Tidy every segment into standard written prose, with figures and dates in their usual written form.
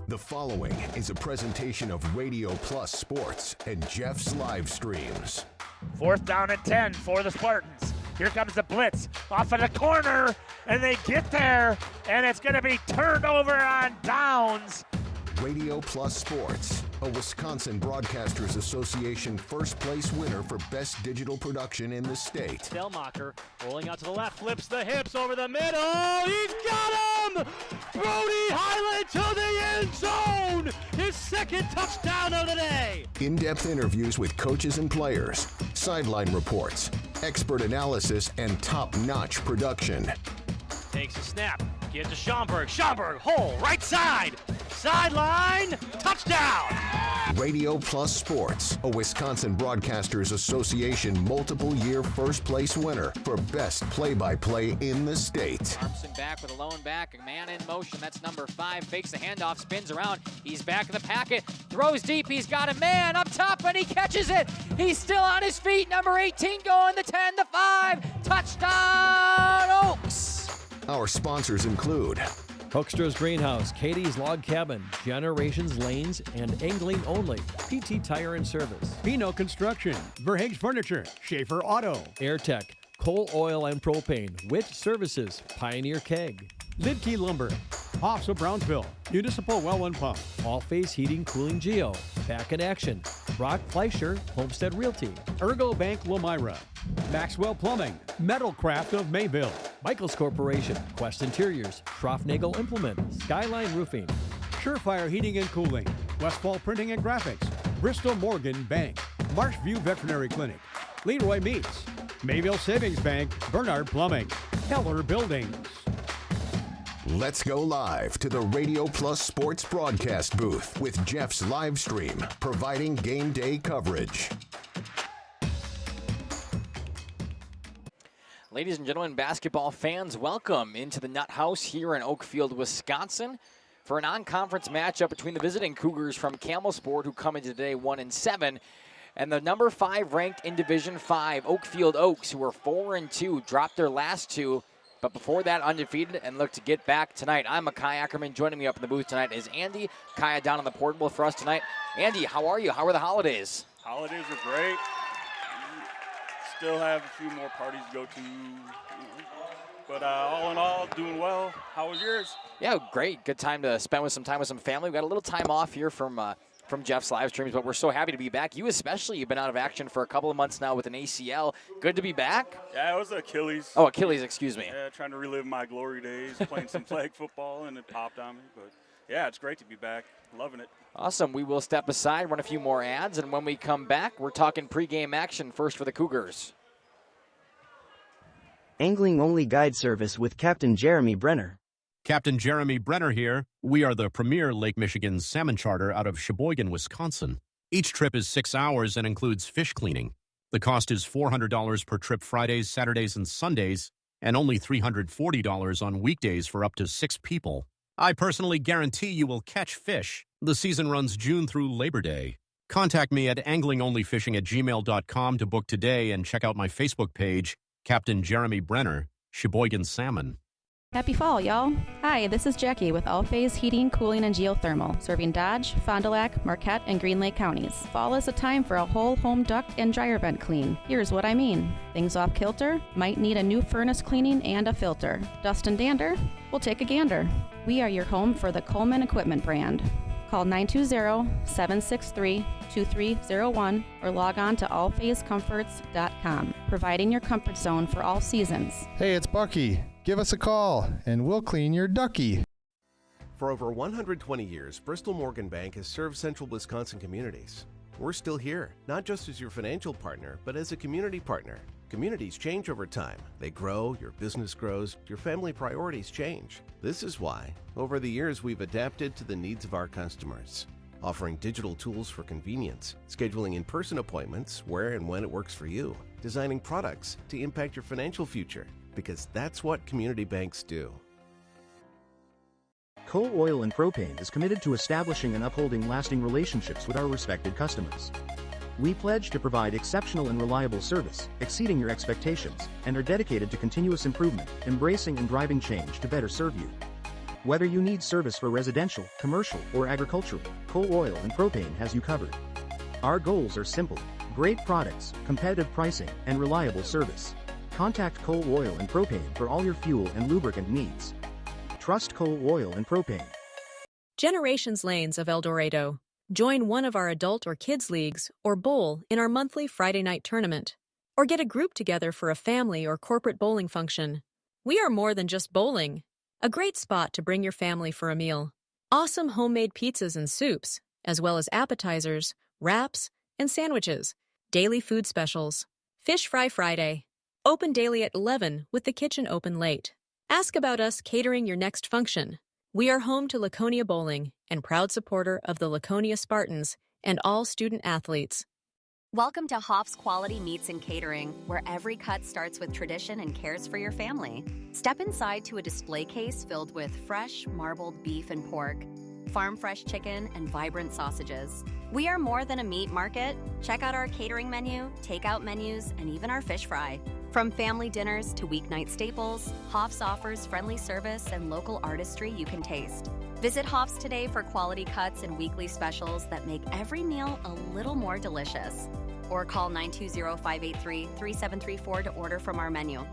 The following is a presentation of Radio Plus Sports and Jeff's Livestreams. 4th down and 10 for the Spartans. Here comes the blitz off of the corner, and they get there, and it's going to be turned over on downs. Radio Plus Sports, a Wisconsin Broadcasters Association first place winner for best digital production in the state. Delmacher rolling out to the left, flips the hips over the middle. He's got him! Brody Highland to the end zone! His second touchdown of the day! In-depth interviews with coaches and players, sideline reports, expert analysis, and top-notch production. Takes a snap, gives to Schomburg. Schomburg, hole, right side. sideline. Touchdown. Radio Plus Sports, a Wisconsin Broadcasters Association multiple-year first-place winner for best play-by-play in the state. Armson back with a lone back, a man in motion. That's number 5. Fakes the handoff, spins around. He's back in the packet, throws deep. He's got a man up top, and he catches it. He's still on his feet. Number 18 going the 10, the 5. Touchdown, Oaks. Our sponsors include Hoekstra's Greenhouse, Katie's Log Cabin, Generations Lanes, and Angling Only, PT Tire and Service, Pino Construction, Verhaeg's Furniture, Schaefer Auto, AirTech, Coal Oil and Propane, Witt Services, Pioneer Keg, Lidkey Lumber, Hoffs of Brownsville, Municipal Well and Pump, All Face Heating Cooling Geo, Back in Action, Brock Fleischer, Homestead Realty, Ergo Bank Lomira, Maxwell Plumbing, Metalcraft of Mayville, Michaels Corporation, Quest Interiors, Schroffnagel Implement, Skyline Roofing, Surefire Heating and Cooling, Westfall Printing and Graphics, Bristol Morgan Bank, Marshview Veterinary Clinic, Leroy Meats, Mayville Savings Bank, Bernard Plumbing, Keller Buildings. Let's Go Live to the Radio Plus Sports broadcast booth with Jeff's Livestream, providing game day coverage. Ladies and gentlemen, basketball fans, welcome into the Nut House here in Oakfield, Wisconsin for a non-conference matchup between the visiting Cougars from Campbellsport, who come into today 1-7, and the number 5 ranked in Division 5, Oakfield Oaks, who are 4-2, dropped their last 2, but before that undefeated and look to get back tonight. I'm Makai Ackerman. Joining me up in the booth tonight is Andy. Kaya down on the portable for us tonight. Andy, how are you? How are the holidays? Holidays are great. Still have a few more parties to go to, but all in all, doing well. How was yours? Yeah, great. Good time to spend with some family. We got a little time off here from Jeff's live streams, but we're so happy to be back. You especially, you've been out of action for a couple of months now with an ACL. Good to be back. Yeah, it was Achilles. Oh, Achilles, excuse me. Yeah, trying to relive my glory days, playing some flag football, and it popped on me. But yeah, it's great to be back. Loving it. Awesome. We will step aside, run a few more ads, and when we come back, we're talking pregame action first for the Cougars. Angling Only Guide Service with Captain Jeremy Brenner. Captain Jeremy Brenner here. We are the premier Lake Michigan salmon charter out of Sheboygan, Wisconsin. Each trip is 6 hours and includes fish cleaning. The cost is $400 per trip Fridays, Saturdays, and Sundays, and only $340 on weekdays for up to 6 people. I personally guarantee you will catch fish. The season runs June through Labor Day. Contact me at anglingonlyfishing@gmail.com to book today and check out my Facebook page, Captain Jeremy Brenner, Sheboygan Salmon. Happy fall, y'all. Hi, this is Jackie with All Phase Heating, Cooling, and Geothermal, serving Dodge, Fond du Lac, Marquette, and Green Lake counties. Fall is a time for a whole home duct and dryer vent clean. Here's what I mean. Things off kilter? Might need a new furnace cleaning and a filter. Dust and dander? We'll take a gander. We are your home for the Coleman Equipment brand. Call 920-763-2301 or log on to allphasecomforts.com, providing your comfort zone for all seasons. Hey, it's Bucky. Give us a call, and we'll clean your ducky. For over 120 years, Bristol Morgan Bank has served central Wisconsin communities. We're still here, not just as your financial partner, but as a community partner. Communities change over time. They grow, your business grows, your family priorities change. This is why, over the years, we've adapted to the needs of our customers, offering digital tools for convenience, scheduling in-person appointments where and when it works for you, designing products to impact your financial future, because that's what community banks do. Coal Oil and Propane is committed to establishing and upholding lasting relationships with our respected customers. We pledge to provide exceptional and reliable service, exceeding your expectations, and are dedicated to continuous improvement, embracing and driving change to better serve you. Whether you need service for residential, commercial, or agricultural, Coal Oil and Propane has you covered. Our goals are simple: great products, competitive pricing, and reliable service. Contact Coal Oil and Propane for all your fuel and lubricant needs. Trust Coal Oil and Propane. Generations Lanes of El Dorado. Join one of our adult or kids leagues or bowl in our monthly Friday night tournament. Or get a group together for a family or corporate bowling function. We are more than just bowling. A great spot to bring your family for a meal. Awesome homemade pizzas and soups, as well as appetizers, wraps, and sandwiches. Daily food specials. Fish Fry Friday. Open daily at 11 with the kitchen open late. Ask about us catering your next function. We are home to Laconia Bowling and proud supporter of the Laconia Spartans and all student athletes. Welcome to Hoff's Quality Meats and Catering, where every cut starts with tradition and cares for your family. Step inside to a display case filled with fresh, marbled beef and pork, farm-fresh chicken, and vibrant sausages. We are more than a meat market. Check out our catering menu, takeout menus, and even our fish fry. From family dinners to weeknight staples, Hoff's offers friendly service and local artistry you can taste. Visit Hoff's today for quality cuts and weekly specials that make every meal a little more delicious. Or call 920-583-3734 to order from our menu.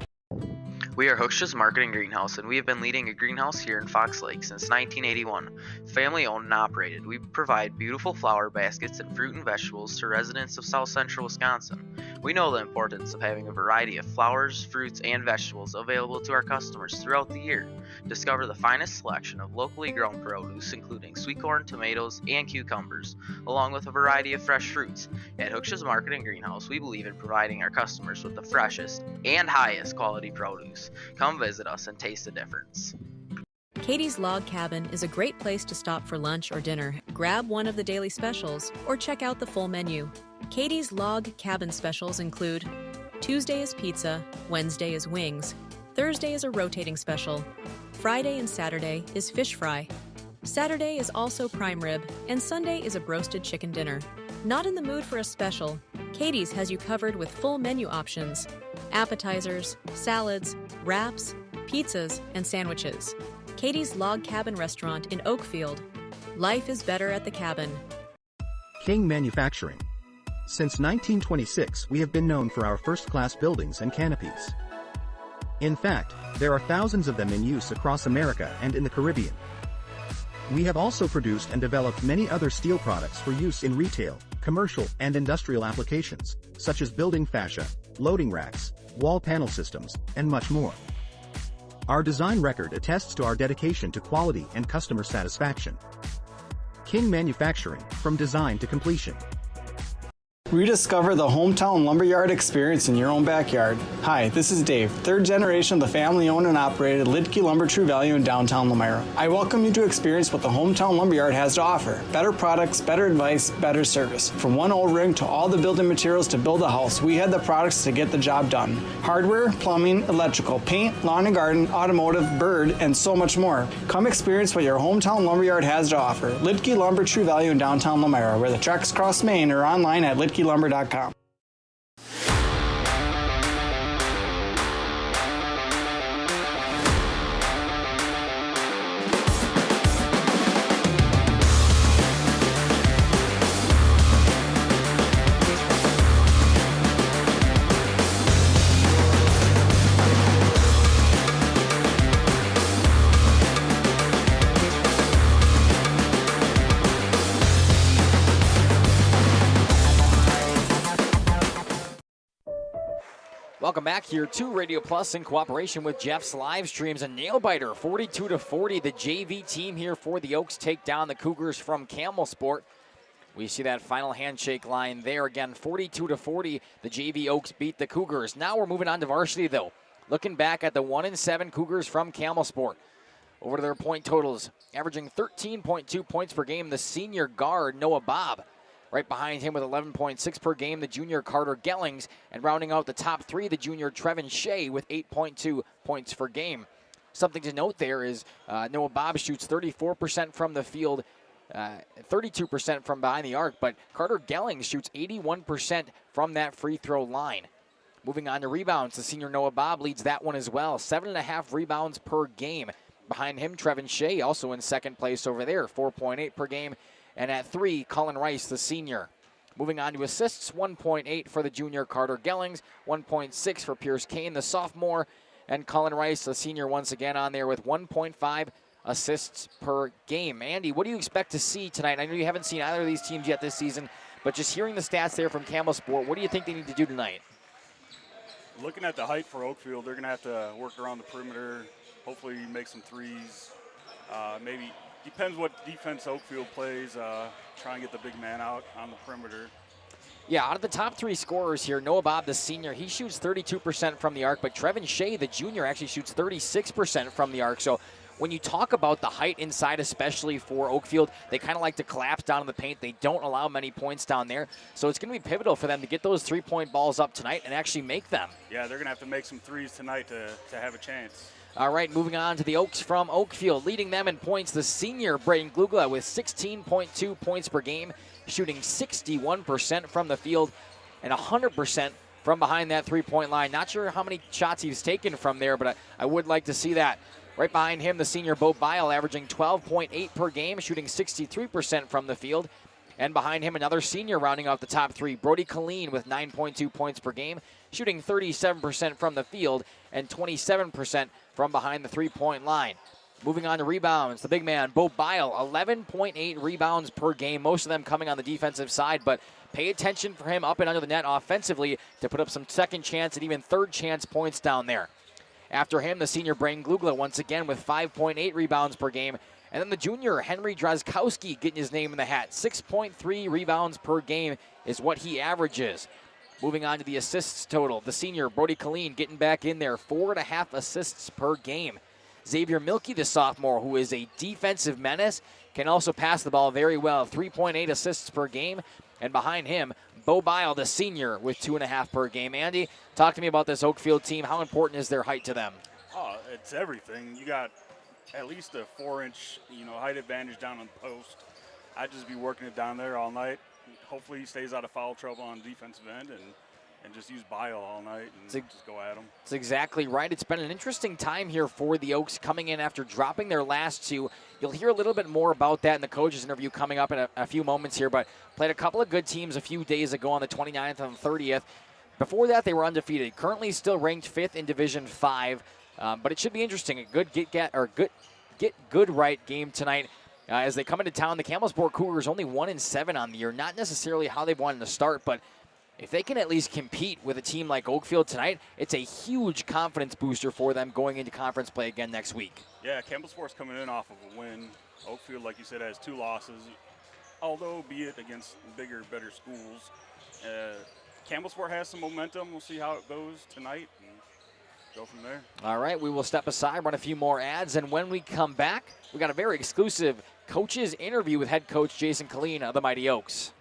We are Hooksha's Marketing Greenhouse, and we have been leading a greenhouse here in Fox Lake since 1981. Family owned and operated, we provide beautiful flower baskets and fruit and vegetables to residents of South Central Wisconsin. We know the importance of having a variety of flowers, fruits, and vegetables available to our customers throughout the year. Discover the finest selection of locally grown produce, including sweet corn, tomatoes, and cucumbers, along with a variety of fresh fruits. At Hooksha's Marketing Greenhouse, we believe in providing our customers with the freshest and highest quality produce. Come visit us and taste the difference. Katie's Log Cabin is a great place to stop for lunch or dinner. Grab one of the daily specials or check out the full menu. Katie's Log Cabin specials include Tuesday is pizza, Wednesday is wings, Thursday is a rotating special, Friday and Saturday is fish fry, Saturday is also prime rib, and Sunday is a broasted chicken dinner. Not in the mood for a special? Katie's has you covered with full menu options, appetizers, salads, wraps, pizzas, and sandwiches. Katie's Log Cabin Restaurant in Oakfield. Life is better at the cabin. King Manufacturing. Since 1926, we have been known for our first-class buildings and canopies. In fact, there are thousands of them in use across America and in the Caribbean. We have also produced and developed many other steel products for use in retail, commercial, and industrial applications, such as building fascia, loading racks, wall panel systems, and much more. Our design record attests to our dedication to quality and customer satisfaction. King Manufacturing, from design to completion. Rediscover the hometown lumberyard experience in your own backyard. Hi, this is Dave, third generation of the family-owned and operated Lidke Lumber True Value in downtown Lamira. I welcome you to experience what the hometown lumberyard has to offer. Better products, better advice, better service. From one O-ring to all the building materials to build a house, we had the products to get the job done. Hardware, plumbing, electrical, paint, lawn and garden, automotive, bird, and so much more. Come experience what your hometown lumberyard has to offer. Lidke Lumber True Value in downtown Lamira, where the tracks cross Main, or online at lidkelumber.com. Welcome back here to Radio Plus in cooperation with Jeff's Livestreams. A nail-biter, 42-40. The JV team here for the Oaks take down the Cougars from Campbellsport. We see that final handshake line there again, 42-40. The JV Oaks beat the Cougars. Now we're moving on to varsity, though. Looking back at the 1-7 Cougars from Campbellsport. Over to their point totals, averaging 13.2 points per game, the senior guard, Noah Bobb. Right behind him with 11.6 per game, the junior Carter Gellings. And rounding out the top three, the junior Trevin Shea with 8.2 points per game. Something to note there is Noah Bobb shoots 34% from the field, 32% from behind the arc, but Carter Gellings shoots 81% from that free throw line. Moving on to rebounds, the senior Noah Bobb leads that one as well, 7.5 rebounds per game. Behind him, Trevin Shea also in second place over there, 4.8 per game. And at 3, Cullen Rice, the senior. Moving on to assists, 1.8 for the junior Carter Gellings, 1.6 for Pierce Kane, the sophomore, and Cullen Rice, the senior, once again on there with 1.5 assists per game. Andy, what do you expect to see tonight? I know you haven't seen either of these teams yet this season, but just hearing the stats there from Campbellsport, what do you think they need to do tonight? Looking at the height for Oakfield, they're going to have to work around the perimeter, hopefully make some threes, maybe. Depends what defense Oakfield plays. Try and get the big man out on the perimeter. Yeah, out of the top 3 scorers here, Noah Bobb, the senior, he shoots 32% from the arc, but Trevin Shea, the junior, actually shoots 36% from the arc. So when you talk about the height inside, especially for Oakfield, they kind of like to collapse down in the paint. They don't allow many points down there. So it's going to be pivotal for them to get those three-point balls up tonight and actually make them. Yeah, they're going to have to make some threes tonight to have a chance. All right, moving on to the Oaks from Oakfield. Leading them in points, the senior Braden Glugla with 16.2 points per game, shooting 61% from the field and 100% from behind that three-point line. Not sure how many shots he's taken from there, but I would like to see that. Right behind him, the senior Bo Bile, averaging 12.8 per game, shooting 63% from the field. And behind him, another senior rounding off the top three, Brody Colleen with 9.2 points per game, shooting 37% from the field and 27% from behind the three-point line. Moving on to rebounds, the big man, Bo Bile, 11.8 rebounds per game, most of them coming on the defensive side, but pay attention for him up and under the net offensively to put up some second chance and even third chance points down there. After him, the senior Braden Glugla once again with 5.8 rebounds per game. And then the junior Henry Drozdkowski getting his name in the hat. 6.3 rebounds per game is what he averages. Moving on to the assists total. The senior Brody Colleen getting back in there. 4.5 assists per game. Xavier Milkey, the sophomore, who is a defensive menace, can also pass the ball very well. 3.8 assists per game. And behind him, Bo Bile, the senior, with 2.5 per game. Andy, talk to me about this Oakfield team. How important is their height to them? Oh, it's everything. You got at least a 4-inch, height advantage down on the post. I'd just be working it down there all night. Hopefully he stays out of foul trouble on the defensive end and just use Bile all night and just go at him. That's exactly right. It's been an interesting time here for the Oaks coming in after dropping their last two. You'll hear a little bit more about that in the coaches interview coming up in a few moments here, but played a couple of good teams a few days ago on the 29th and 30th. Before that, they were undefeated. Currently still ranked 5th in Division 5, but it should be interesting. A good get good right game tonight. As they come into town, the Campbellsport Cougars only 1-7 on the year. Not necessarily how they wanted to start, but if they can at least compete with a team like Oakfield tonight, it's a huge confidence booster for them going into conference play again next week. Yeah, Campbellsport's coming in off of a win. Oakfield, like you said, has 2 losses, although be it against bigger, better schools. Campbellsport has some momentum. We'll see how it goes tonight and go from there. All right, we will step aside, run a few more ads, and when we come back, we got a very exclusive coaches interview with head coach Jason Colleen of the Mighty Oaks.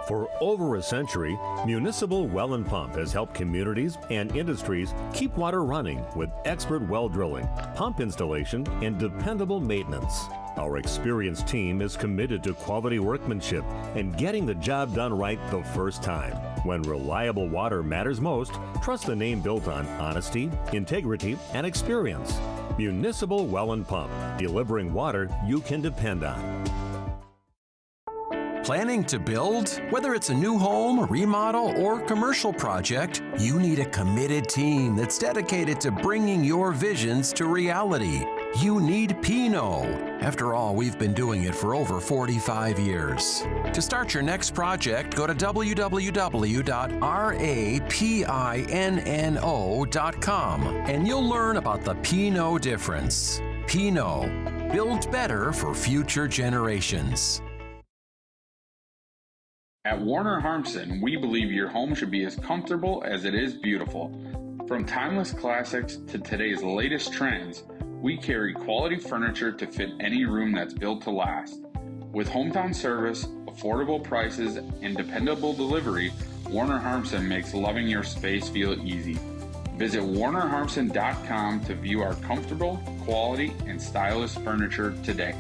For over a century, Municipal Well and Pump has helped communities and industries keep water running with expert well drilling, pump installation, and dependable maintenance. Our experienced team is committed to quality workmanship and getting the job done right the first time. When reliable water matters most, trust the name built on honesty, integrity, and experience. Municipal Well and Pump, delivering water you can depend on. Planning to build? Whether it's a new home, remodel, or commercial project, you need a committed team that's dedicated to bringing your visions to reality. You need Pinot. After all, we've been doing it for over 45 years. To start your next project, go to www.rapinno.com and you'll learn about the Pinot difference. Pinot, build better for future generations. At Warner Harmson, we believe your home should be as comfortable as it is beautiful. From timeless classics to today's latest trends, we carry quality furniture to fit any room that's built to last. With hometown service, affordable prices, and dependable delivery, Warner Harmson makes loving your space feel easy. Visit WarnerHarmson.com to view our comfortable, quality, and stylish furniture today.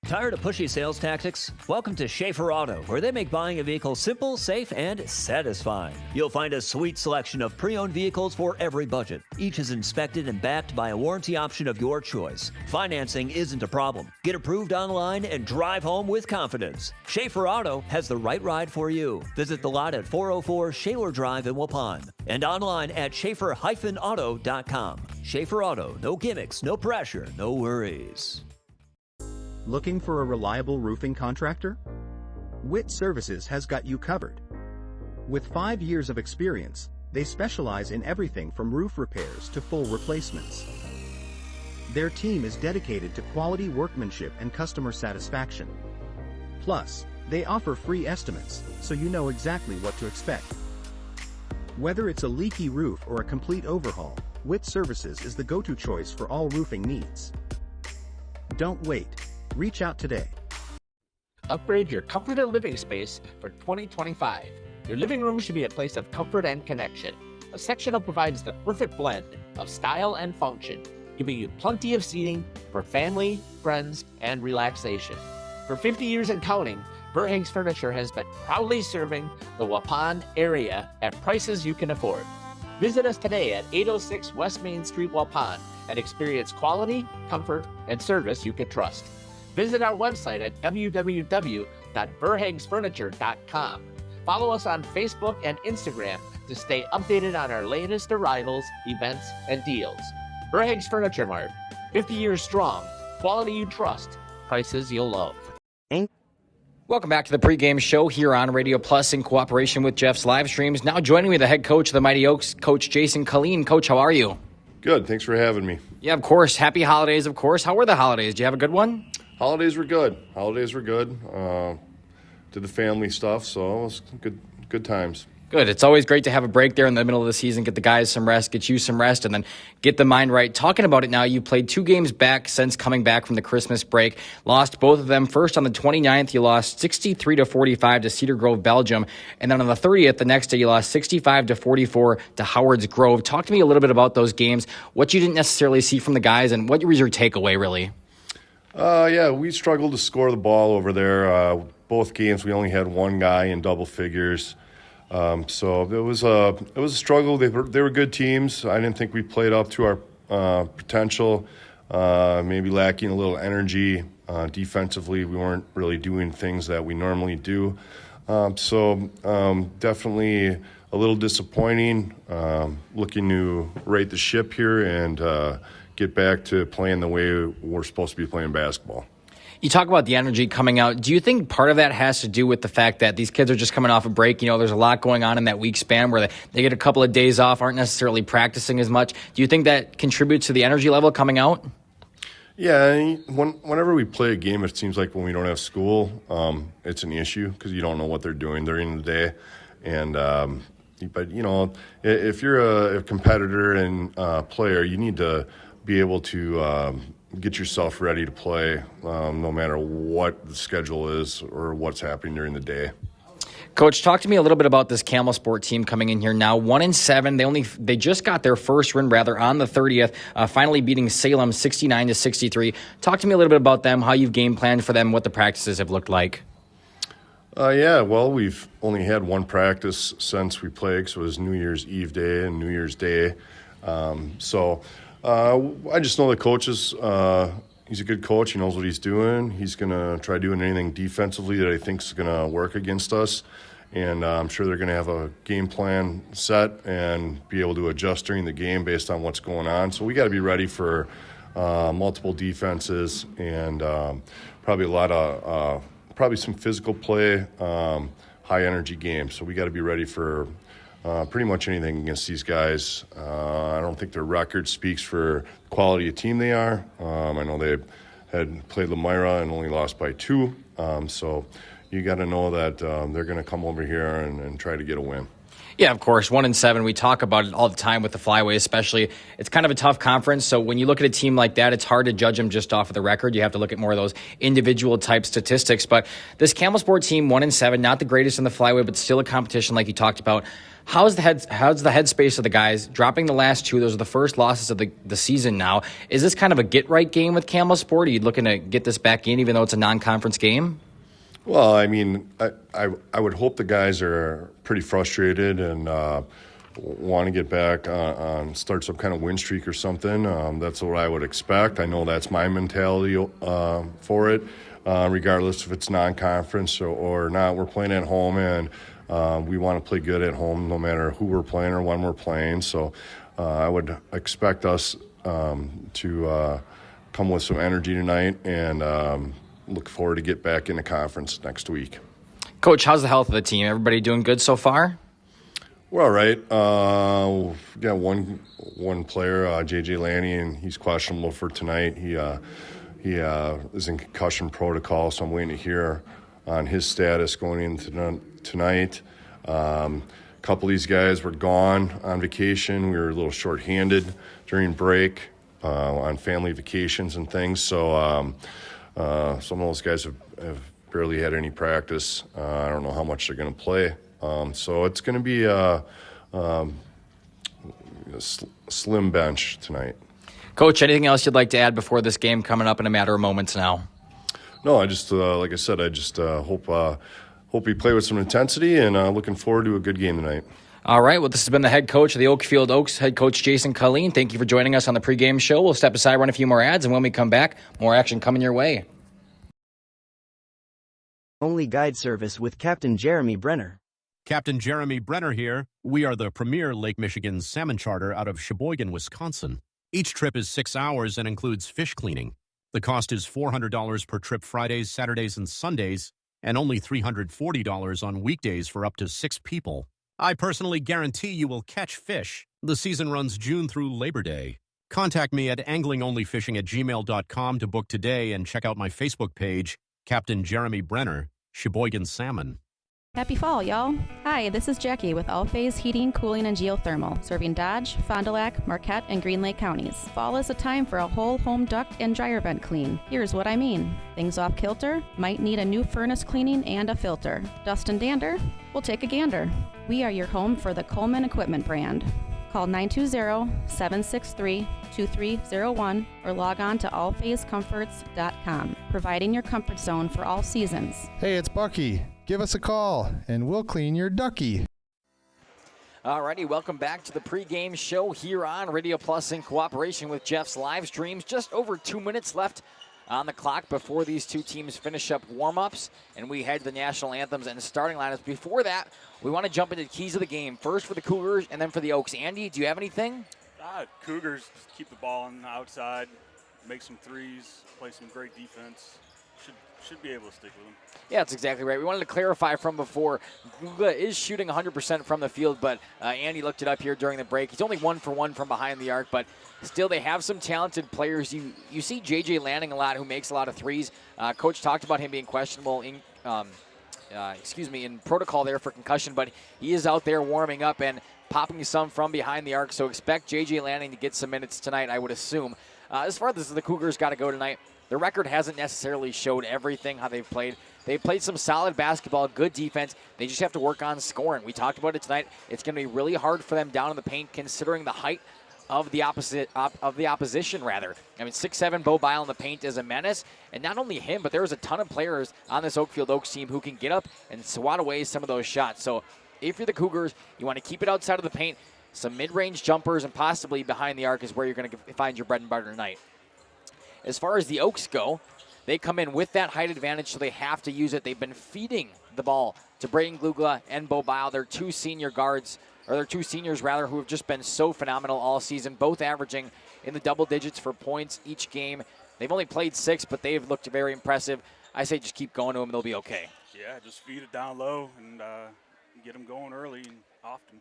Tired of pushy sales tactics? Welcome to Schaefer Auto, where they make buying a vehicle simple, safe, and satisfying. You'll find a sweet selection of pre-owned vehicles for every budget. Each is inspected and backed by a warranty option of your choice. Financing isn't a problem. Get approved online and drive home with confidence. Schaefer Auto has the right ride for you. Visit the lot at 404 Shaler Drive in Waupun and online at schaefer-auto.com. Schaefer Auto, no gimmicks, no pressure, no worries. Looking for a reliable roofing contractor? Witt Services has got you covered. With 5 years of experience, they specialize in everything from roof repairs to full replacements. Their team is dedicated to quality workmanship and customer satisfaction. Plus, They offer free estimates, so you know exactly what to expect. Whether it's a leaky roof or a complete overhaul, Witt Services is the go-to choice for all roofing needs. Don't wait. Reach out today. Upgrade your comforted living space for 2025. Your living room should be a place of comfort and connection. A sectional provides the perfect blend of style and function, giving you plenty of seating for family, friends, and relaxation. For 50 years and counting, Verhang's Furniture has been proudly serving the Waupun area at prices you can afford. Visit us today at 806 West Main Street, Waupun, and experience quality, comfort, and service you can trust. Visit our website at www.verhangsfurniture.com. Follow us on Facebook and Instagram to stay updated on our latest arrivals, events, and deals. Verhang's Furniture Mart, 50 years strong, quality you trust, prices you'll love. Welcome back to the pregame show here on Radio Plus in cooperation with Jeff's Livestreams. Now joining me, the head coach of the Mighty Oaks, Coach Jason Colleen. Coach, how are you? Good. Thanks for having me. Yeah, of course. Happy holidays, of course. How were the holidays? Did you have a good one? Holidays were good. Did the family stuff, so it was good times. Good. It's always great to have a break there in the middle of the season, get the guys some rest, get you some rest, and then get the mind right. Talking about it now, you played 2 games back since coming back from the Christmas break. Lost both of them. First on the 29th, you lost 63-45 to Cedar Grove, Belgium. And then on the 30th, the next day, you lost 65-44 to Howard's Grove. Talk to me a little bit about those games, what you didn't necessarily see from the guys, and what was your takeaway, really? Yeah, we struggled to score the ball over there. Both games, we only had one guy in double figures. So it was a struggle. They were good teams. I didn't think we played up to our potential. Maybe lacking a little energy defensively. We weren't really doing things that we normally do. So definitely a little disappointing. Looking to right the ship here and get back to playing the way we're supposed to be playing basketball. You talk about the energy coming out. Do you think part of that has to do with the fact that these kids are just coming off a break? You know, there's a lot going on in that week span where they get a couple of days off, aren't necessarily practicing as much. Do you think that contributes to the energy level coming out? Yeah, whenever we play a game, it seems like when we don't have school, it's an issue because you don't know what they're doing during the day. And but, you know, if you're a competitor and player, you need to be able to get yourself ready to play no matter what the schedule is or what's happening during the day. Coach, talk to me a little bit about this Campbellsport team coming in here now. 1-7. They just got their first win on the 30th, finally beating Salem 69-63. Talk to me a little bit about them, how you've game planned for them, what the practices have looked like. Yeah, well, we've only had one practice since we played, so it was New Year's Eve day and New Year's Day. I just know the coach is he's a good coach. He knows what he's doing. He's going to try doing anything defensively that I think is going to work against us. And I'm sure they're going to have a game plan set and be able to adjust during the game based on what's going on. So we got to be ready for multiple defenses and probably some physical play, high energy games. So we got to be ready for pretty much anything against these guys. I don't think their record speaks for the quality of team they are. I know they had played Lemira and only lost by 2. So you got to know that they're going to come over here and try to get a win. Yeah, of course. 1-7. We talk about it all the time with the Flyway, especially. It's kind of a tough conference. So when you look at a team like that, it's hard to judge them just off of the record. You have to look at more of those individual type statistics. But this Campbellsport team, 1-7, not the greatest in the Flyway, but still a competition like you talked about. How's the headspace of the guys? Dropping the last 2, those are the first losses of the season now. Is this kind of a get-right game with Campbellsport? Are you looking to get this back in even though it's a non-conference game? Well, I mean, I would hope the guys are pretty frustrated and want to get back on start some kind of win streak or something. That's what I would expect. I know that's my mentality for it, regardless if it's non-conference or not. We're playing at home, and we want to play good at home no matter who we're playing or when we're playing. So I would expect us to come with some energy tonight and look forward to get back in the conference next week. Coach, how's the health of the team? Everybody doing good so far? We're all right. We got one player, JJ Lanny, and he's questionable for tonight. He is in concussion protocol, so I'm waiting to hear on his status going into tonight. A couple of these guys were gone on vacation. We were a little short-handed during break on family vacations and things. So some of those guys have barely had any practice. I don't know how much they're going to play. So it's going to be a slim bench tonight. Coach, anything else you'd like to add before this game coming up in a matter of moments now? No, I just, like I said, I just hope we play with some intensity, and looking forward to a good game tonight. All right, well, this has been the head coach of the Oakfield Oaks, head coach Jason Colleen. Thank you for joining us on the pregame show. We'll step aside, run a few more ads, and when we come back, more action coming your way. Only guide service with Captain Jeremy Brenner. Captain Jeremy Brenner here. We are the premier Lake Michigan salmon charter out of Sheboygan, Wisconsin. Each trip is 6 hours and includes fish cleaning. The cost is $400 per trip Fridays, Saturdays, and Sundays, and only $340 on weekdays for up to 6 people. I personally guarantee you will catch fish. The season runs June through Labor Day. Contact me at anglingonlyfishing@gmail.com to book today and check out my Facebook page, Captain Jeremy Brenner, Sheboygan Salmon. Happy fall, y'all. Hi, this is Jackie with All Phase Heating, Cooling, and Geothermal, serving Dodge, Fond du Lac, Marquette, and Green Lake counties. Fall is a time for a whole home duct and dryer vent clean. Here's what I mean. Things off kilter? Might need a new furnace cleaning and a filter. Dust and dander? We'll take a gander. We are your home for the Coleman Equipment brand. Call 920-763-2301 or log on to allphasecomforts.com, providing your comfort zone for all seasons. Hey, it's Bucky. Give us a call, and we'll clean your ducky. Alrighty, welcome back to the pregame show here on Radio Plus in cooperation with Jeff's Livestreams. Just over 2 minutes left on the clock before these two teams finish up warm-ups, and we head to the national anthems and starting lineups. Before that, we want to jump into the keys of the game. First for the Cougars and then for the Oaks. Andy, do you have anything? Cougars keep the ball on the outside, make some threes, play some great defense. Should be able to stick with them. Yeah, that's exactly right. We wanted to clarify from before. Gugla is shooting 100% from the field, but Andy looked it up here during the break. He's only 1 for 1 from behind the arc, but still they have some talented players. You see J.J. Lanning a lot, who makes a lot of threes. Coach talked about him being questionable in protocol there for concussion, but he is out there warming up and popping some from behind the arc, so expect J.J. Lanning to get some minutes tonight, I would assume. As far as the Cougars got to go tonight, the record hasn't necessarily showed everything how they've played. They've played some solid basketball, good defense. They just have to work on scoring. We talked about it tonight. It's going to be really hard for them down in the paint, considering the height of the opposition. I mean, 6'7" Bo Bile in the paint is a menace, and not only him, but there's a ton of players on this Oakfield Oaks team who can get up and swat away some of those shots. So if you're the Cougars, you want to keep it outside of the paint. Some mid-range jumpers and possibly behind the arc is where you're going to find your bread and butter tonight. As far as the Oaks go, they come in with that height advantage, so they have to use it. They've been feeding the ball to Braden Glugla and Bo Bile. They're two seniors, who have just been so phenomenal all season, both averaging in the double digits for points each game. They've only played 6, but they've looked very impressive. I say just keep going to them. They'll be okay. Yeah, just feed it down low and get them going early and often.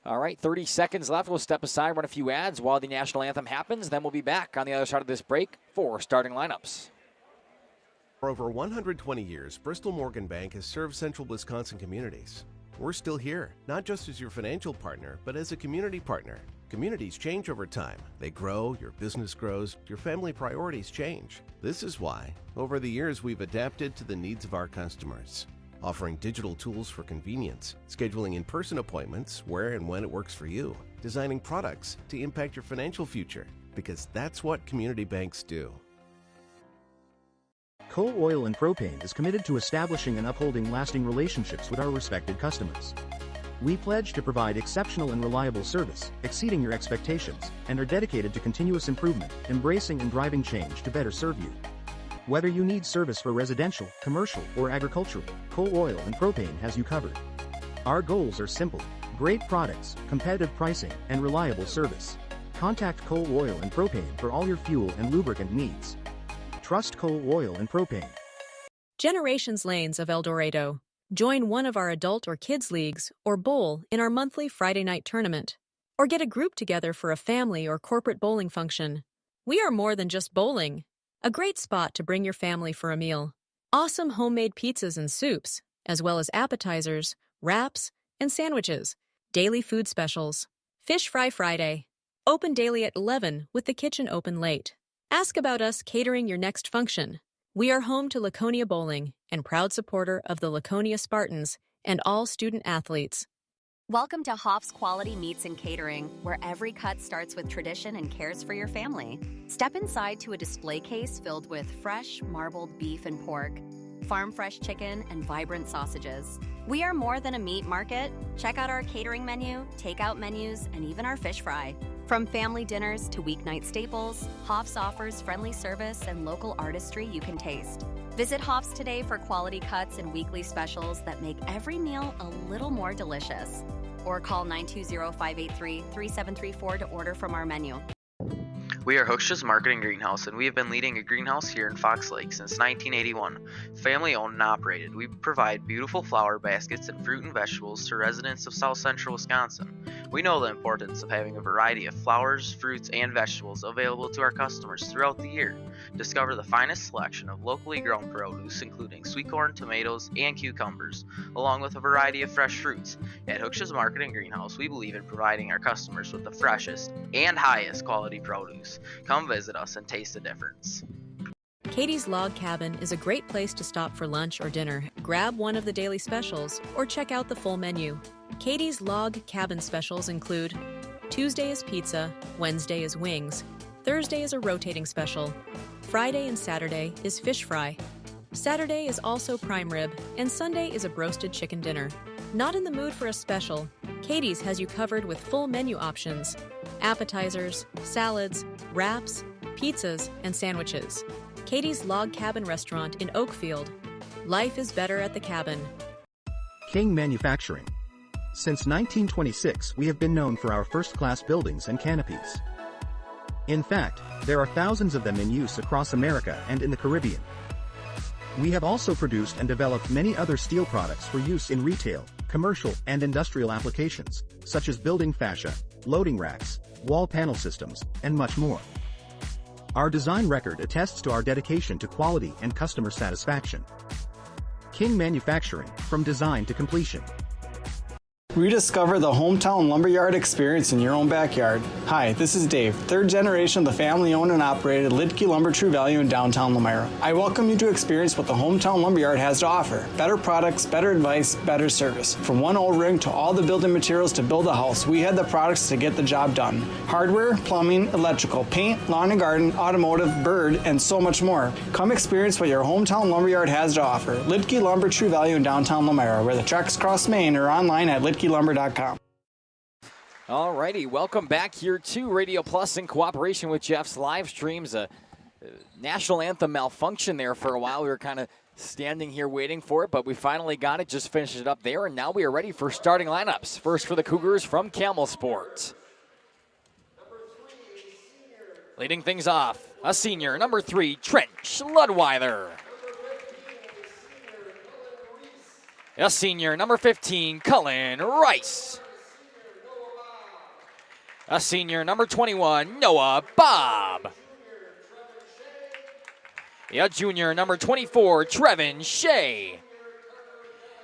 All right, 30 seconds left. We'll step aside, run a few ads while the national anthem happens. Then we'll be back on the other side of this break for starting lineups. For over 120 years, Bristol Morgan Bank has served central Wisconsin communities. We're still here, not just as your financial partner, but as a community partner. Communities change over time. They grow, your business grows, your family priorities change. This is why, over the years, we've adapted to the needs of our customers. Offering digital tools for convenience, scheduling in-person appointments where and when it works for you, designing products to impact your financial future, because that's what community banks do. Coal Oil and Propane is committed to establishing and upholding lasting relationships with our respected customers. We pledge to provide exceptional and reliable service, exceeding your expectations, and are dedicated to continuous improvement, embracing and driving change to better serve you. Whether you need service for residential, commercial, or agricultural, Coal Oil and Propane has you covered. Our goals are simple: great products, competitive pricing, and reliable service. Contact Coal Oil and Propane for all your fuel and lubricant needs. Trust Coal Oil and Propane. Generations Lanes of El Dorado. Join one of our adult or kids leagues or bowl in our monthly Friday night tournament. Or get a group together for a family or corporate bowling function. We are more than just bowling. A great spot to bring your family for a meal. awesome homemade pizzas and soups, as well as appetizers, wraps, and sandwiches, daily food specials, Fish Fry Friday, open daily at 11 with the kitchen open late. Ask about us catering your next function. We are home to Laconia Bowling and proud supporter of the Laconia Spartans and all student athletes. Welcome to Hoff's Quality Meats and Catering, where every cut starts with tradition and cares for your family. Step inside to a display case filled with fresh, marbled beef and pork, farm-fresh chicken, and vibrant sausages. We are more than a meat market. Check out our catering menu, takeout menus, and even our fish fry. From family dinners to weeknight staples, Hoff's offers friendly service and local artistry you can taste. Visit Hoff's today for quality cuts and weekly specials that make every meal a little more delicious. Or call 920-583-3734 to order from our menu. We are Hooksha's Marketing Greenhouse, and we have been leading a greenhouse here in Fox Lake since 1981. Family owned and operated, we provide beautiful flower baskets and fruit and vegetables to residents of South Central Wisconsin. We know the importance of having a variety of flowers, fruits, and vegetables available to our customers throughout the year. Discover the finest selection of locally grown produce, including sweet corn, tomatoes, and cucumbers, along with a variety of fresh fruits. At Hooksha's Marketing Greenhouse, we believe in providing our customers with the freshest and highest quality produce. Come visit us and taste the difference. Katie's Log Cabin is a great place to stop for lunch or dinner. Grab one of the daily specials or check out the full menu. Katie's Log Cabin specials include Tuesday is pizza, Wednesday is wings, Thursday is a rotating special, Friday and Saturday is fish fry, Saturday is also prime rib, and Sunday is a broasted chicken dinner. Not in the mood for a special? Katie's has you covered with full menu options, appetizers, salads, wraps, pizzas, and sandwiches. Katie's Log Cabin Restaurant in Oakfield. Life is better at the cabin. King Manufacturing. Since 1926, we have been known for our first-class buildings and canopies. In fact, there are thousands of them in use across America and in the Caribbean. We have also produced and developed many other steel products for use in retail, commercial, and industrial applications, such as building fascia, loading racks, wall panel systems, and much more. Our design record attests to our dedication to quality and customer satisfaction. King Manufacturing, from design to completion. Rediscover the hometown lumberyard experience in your own backyard. Hi, this is Dave, third generation of the family-owned and operated Lidke Lumber True Value in downtown Lamira. I welcome you to experience what the hometown lumberyard has to offer. Better products, better advice, better service. From one O-ring to all the building materials to build a house, we had the products to get the job done. Hardware, plumbing, electrical, paint, lawn and garden, automotive, bird, and so much more. Come experience what your hometown lumberyard has to offer. Lidke Lumber True Value in downtown Lamira, where the tracks cross Main, or online at lidkelumber.com. All righty, welcome back here to Radio Plus in cooperation with Jeff's Livestreams. A national anthem malfunction there for a while. We were kind of standing here waiting for it, but we finally got it, just finished it up there, and now we are ready for starting lineups. First for the Cougars from Campbellsport. Leading things off, a senior, number 3, Trent Schludweiler. A senior, number 15, Cullen Rice. A senior, number 21, Noah Bob. A junior, number 24, Trevin Shea.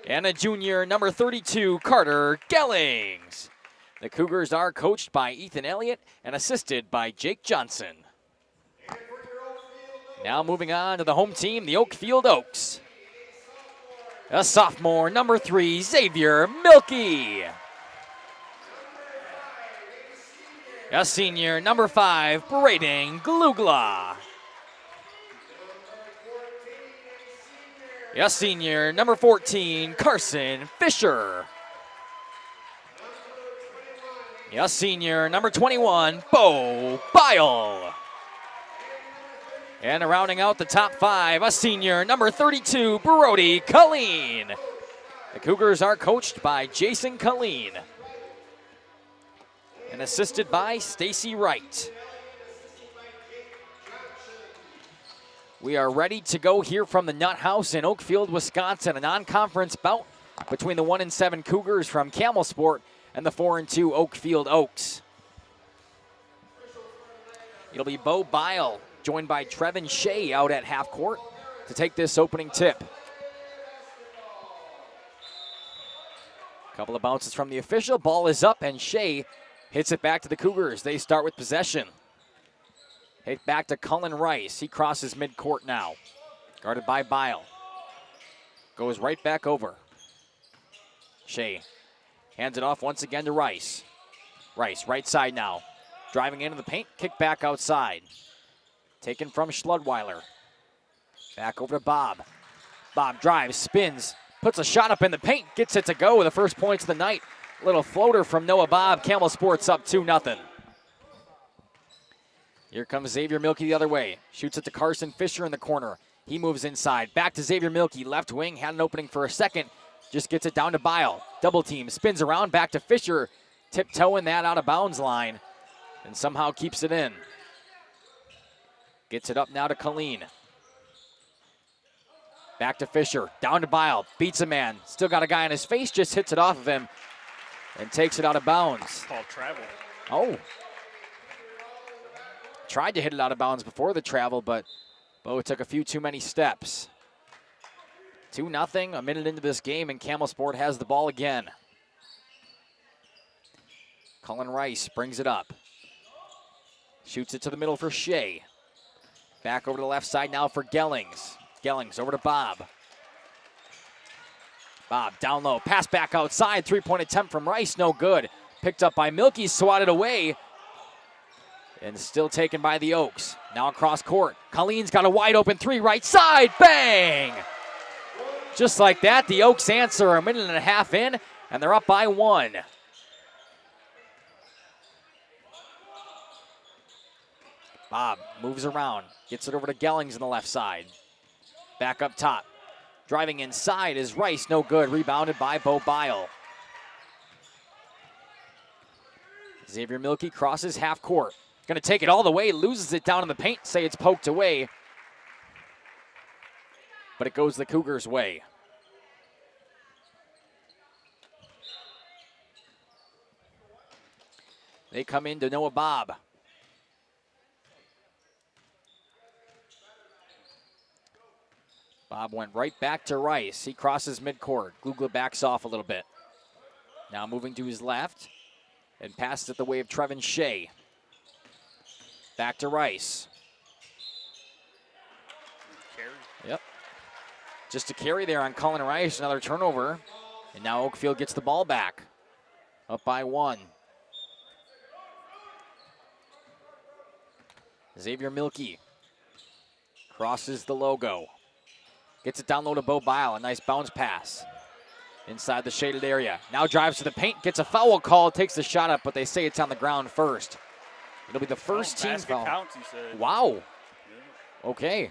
And a junior, number 32, Carter Gellings. The Cougars are coached by Ethan Elliott and assisted by Jake Johnson. Now moving on to the home team, the Oakfield Oaks. A sophomore, number 3, Xavier Milkey. A senior, number 5, Braden Glugla. A senior, number 14, Carson Fisher. A senior, number 21, Bo Bile. And rounding out the top 5, a senior, number 32, Brody Colleen. The Cougars are coached by Jason Colleen and assisted by Stacy Wright. We are ready to go here from the Nut House in Oakfield, Wisconsin, a non-conference bout between the 1-7 Cougars from Campbellsport and the 4-2 Oakfield Oaks. It'll be Bo Bile, joined by Trevin Shea out at half court. to take this opening tip. Couple of bounces from the official. Ball is up, and Shea hits it back to the Cougars. They start with possession. Hit back to Cullen Rice. He crosses midcourt now. Guarded by Bile. Goes right back over. Shea hands it off once again to Rice. Rice, right side now. Driving into the paint, kick back outside. Taken from Schludweiler. Back over to Bob. Bob drives, spins, puts a shot up in the paint, gets it to go with the first points of the night. Little floater from Noah Bob. Campbellsport's up 2-0. Here comes Xavier Milkey the other way. Shoots it to Carson Fisher in the corner. He moves inside. Back to Xavier Milkey. Left wing. Had an opening for a second. Just gets it down to Bile. Double team. Spins around. Back to Fisher. Tiptoeing that out of bounds line. And somehow keeps it in. Gets it up now to Colleen. Back to Fisher. Down to Bile. Beats a man. Still got a guy on his face. Just hits it off of him. And takes it out of bounds. Called travel. Oh. Tried to hit it out of bounds before the travel, but Bo took a few too many steps. 2-0, a minute into this game, and Campbellsport has the ball again. Cullen Rice brings it up. Shoots it to the middle for Shea. Back over to the left side now for Gellings. Gellings over to Bob. Bob down low, pass back outside, three-point attempt from Rice, no good. Picked up by Milkey, swatted away. And still taken by the Oaks. Now across court. Colleen's got a wide open three, right side, bang! Just like that, the Oaks answer a minute and a half in, and they're up by 1. Bob moves around, gets it over to Gellings on the left side. Back up top. Driving inside is Rice, no good. Rebounded by Bo Bile. Xavier Milkey crosses half court. Going to take it all the way, loses it down in the paint, say it's poked away. But it goes the Cougars' way. They come in to Noah Bob. Bob went right back to Rice. He crosses midcourt. Glugla backs off a little bit. Now moving to his left and passes it the way of Trevin Shea. Back to Rice. Carry. Yep. Just a carry there on Cullen Rice. Another turnover. And now Oakfield gets the ball back. Up by 1. Xavier Milkey crosses the logo. Gets it down low to Bo Bile. A nice bounce pass inside the shaded area. Now drives to the paint. Gets a foul call. Takes the shot up, but they say it's on the ground first. It'll be the first team foul. Counts, he said. Wow. Yeah. Okay.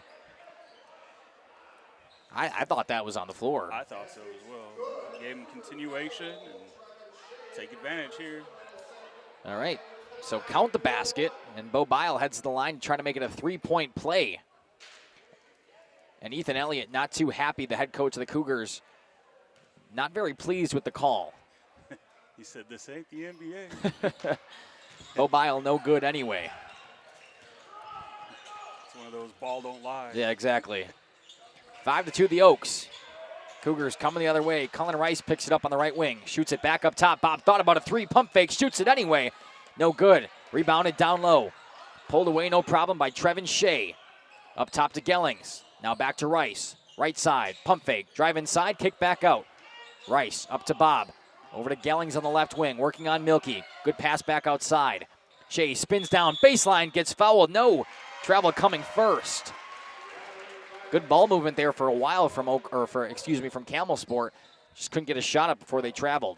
I thought that was on the floor. I thought so as well. Gave him continuation and take advantage here. All right. So count the basket, and Bo Bile heads to the line to try to make it a three-point play. And Ethan Elliott not too happy, the head coach of the Cougars. Not very pleased with the call. He said, this ain't the NBA. Bo Bile no good anyway. It's one of those ball don't lie. Yeah, exactly. 5-2 the Oaks. Cougars coming the other way. Cullen Rice picks it up on the right wing. Shoots it back up top. Bob thought about a three, pump fake, shoots it anyway. No good. Rebounded down low. Pulled away, no problem, by Trevin Shea. Up top to Gellings. Now back to Rice. Right side, pump fake, drive inside, kick back out. Rice up to Bob. Over to Gellings on the left wing, working on Milkey. Good pass back outside. Shea spins down, baseline, gets fouled. No, travel coming first. Good ball movement there for a while from from Campbellsport. Just couldn't get a shot up before they traveled.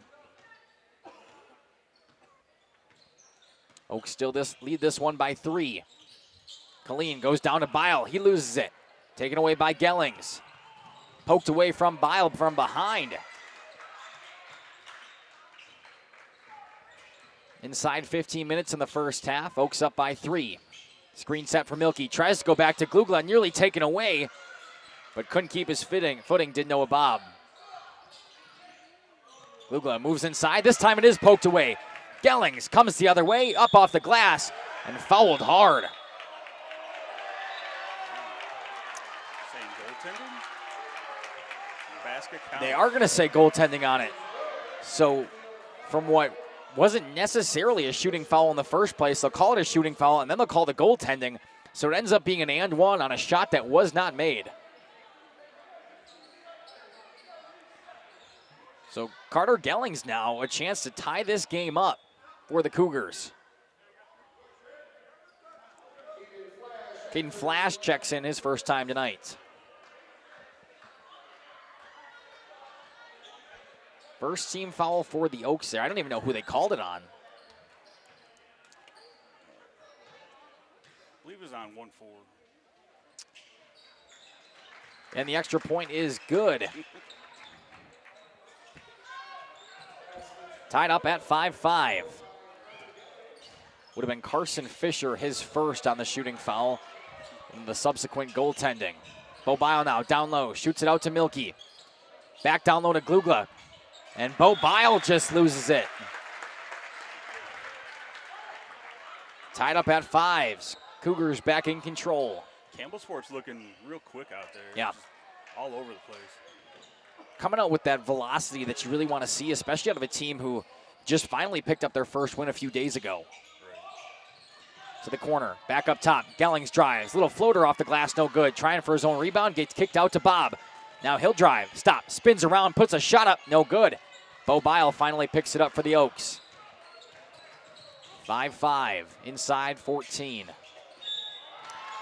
Oaks still lead this one by 3. Colleen goes down to Bile. He loses it. Taken away by Gellings. Poked away from Bile from behind. Inside 15 minutes in the first half. Oaks up by 3. Screen set for Milkey. Tries to go back to Glugla. Nearly taken away, but couldn't keep his footing. Did Noah Bob. Glugla moves inside. This time it is poked away. Gellings comes the other way, up off the glass, and fouled hard. Same Basket count. They are going to say goaltending on it. So from what wasn't necessarily a shooting foul in the first place, they'll call it a shooting foul, and then they'll call the goaltending. So it ends up being an and one on a shot that was not made. So Carter Gellings now a chance to tie this game up for the Cougars. Caden Flash checks in his first time tonight. First team foul for the Oaks there. I don't even know who they called it on. I believe it was on 1-4. And the extra point is good. Tied up at 5-5. Would have been Carson Fisher, his first on the shooting foul in the subsequent goaltending. Bo Bile now down low, shoots it out to Milky. Back down low to Glugla. And Bo Bile just loses it. Tied up at 5. Cougars back in control. Campbellsport's looking real quick out there. Yeah. Just all over the place. Coming out with that velocity that you really want to see, especially out of a team who just finally picked up their first win a few days ago. To the corner, back up top. Gellings drives, little floater off the glass, no good. Trying for his own rebound, gets kicked out to Bob. Now he'll drive, stop, spins around, puts a shot up, no good. Bo Bile finally picks it up for the Oaks. 5-5, inside 14.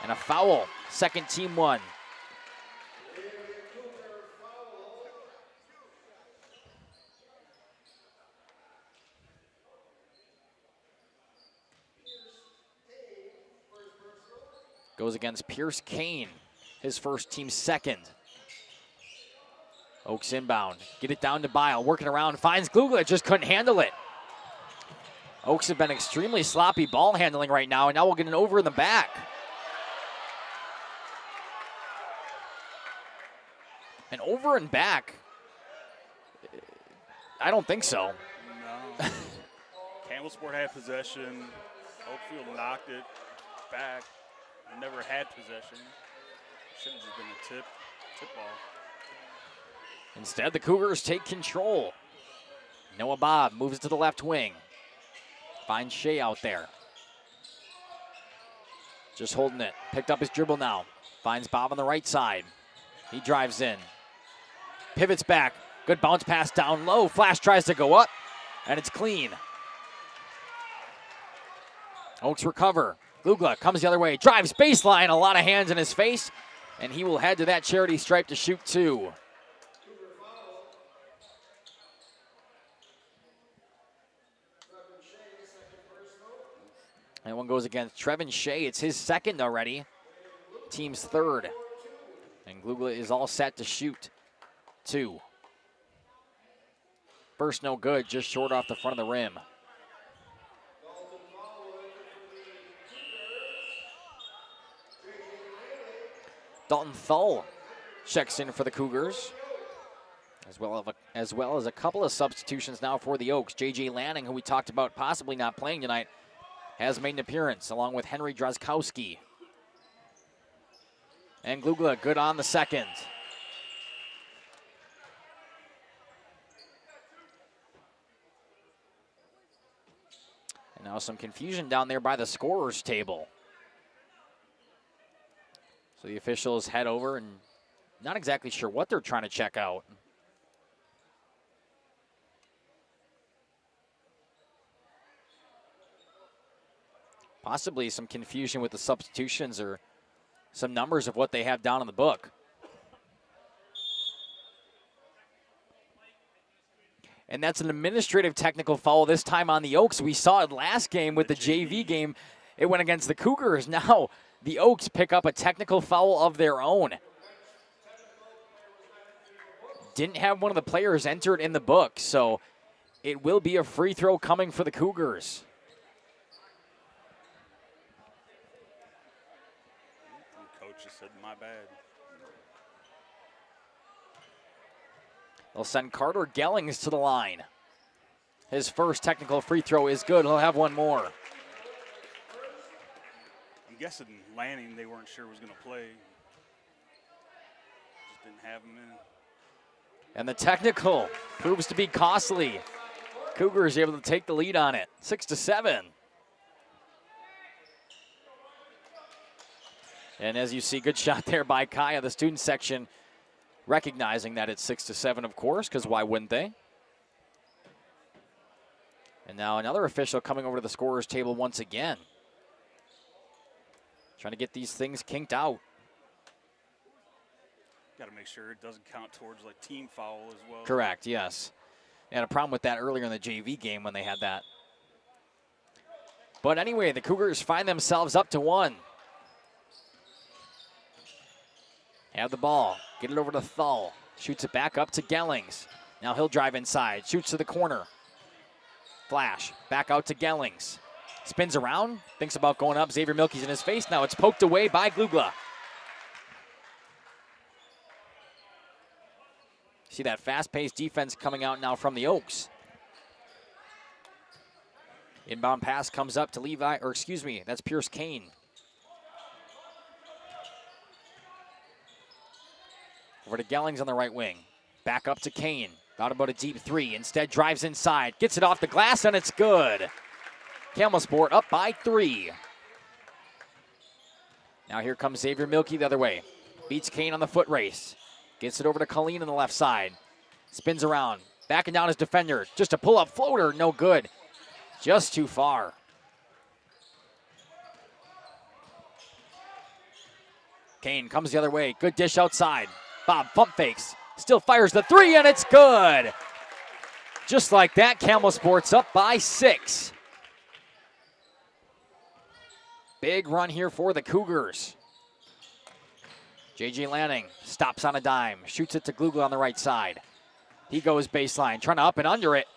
And a foul, second team one. Goes against Pierce Kane, his first team second. Oaks inbound, get it down to Bile, working around, finds Glugla, just couldn't handle it. Oaks have been extremely sloppy ball handling right now, and now we'll get an over in the back. An over and back? I don't think so. No. Campbellsport had possession. Oakfield knocked it back. Never had possession. Should have just been a tip ball. Instead, the Cougars take control. Noah Bob moves to the left wing. Finds Shea out there. Just holding it. Picked up his dribble now. Finds Bob on the right side. He drives in. Pivots back. Good bounce pass down low. Flash tries to go up, and it's clean. Oaks recover. Glugla comes the other way, drives baseline, a lot of hands in his face, and he will head to that charity stripe to shoot two. And one goes against Trevin Shea. It's his second already, team's third. And Glugla is all set to shoot two. First no good, just short off the front of the rim. Dalton Thull checks in for the Cougars, as well as a couple of substitutions now for the Oaks. J.J. Lanning, who we talked about possibly not playing tonight, has made an appearance, along with Henry Drozdkowski. And Glugla good on the second. And now some confusion down there by the scorer's table. So the officials head over and not exactly sure what they're trying to check out. Possibly some confusion with the substitutions or some numbers of what they have down in the book. And that's an administrative technical foul this time on the Oaks. We saw it last game with the JV game. It went against the Cougars. Now the Oaks pick up a technical foul of their own. Didn't have one of the players entered in the book, so it will be a free throw coming for the Cougars. Coach just said, my bad. They'll send Carter Gellings to the line. His first technical free throw is good. He'll have one more. I'm guessing Lanning, they weren't sure was going to play. Just didn't have him in. And the technical proves to be costly. Cougars able to take the lead on it, 6-7. And as you see, good shot there by Kaya. The student section recognizing that it's 6-7, of course, because why wouldn't they? And now another official coming over to the scorer's table once again. Trying to get these things kinked out. Got to make sure it doesn't count towards like team foul as well. Correct, yes. They had a problem with that earlier in the JV game when they had that. But anyway, the Cougars find themselves up to 1. Have the ball, get it over to Thull. Shoots it back up to Gellings. Now he'll drive inside, shoots to the corner. Flash, back out to Gellings. Spins around, thinks about going up. Xavier Milkey's in his face. Now it's poked away by Glugla. See that fast-paced defense coming out now from the Oaks. Inbound pass comes up to Levi, or excuse me, that's Pierce Kane. Over to Gellings on the right wing. Back up to Kane. Thought about a deep 3. Instead drives inside. Gets it off the glass and it's good. Campbellsport up by 3. Now here comes Xavier Milkey the other way. Beats Kane on the foot race. Gets it over to Colleen on the left side. Spins around. Backing down his defender. Just a pull-up floater. No good. Just too far. Kane comes the other way. Good dish outside. Bob pump fakes. Still fires the 3 and it's good. Just like that, Campbellsport's up by 6. Big run here for the Cougars. J.J. Lanning stops on a dime, shoots it to Glugla on the right side. He goes baseline, trying to up and under it,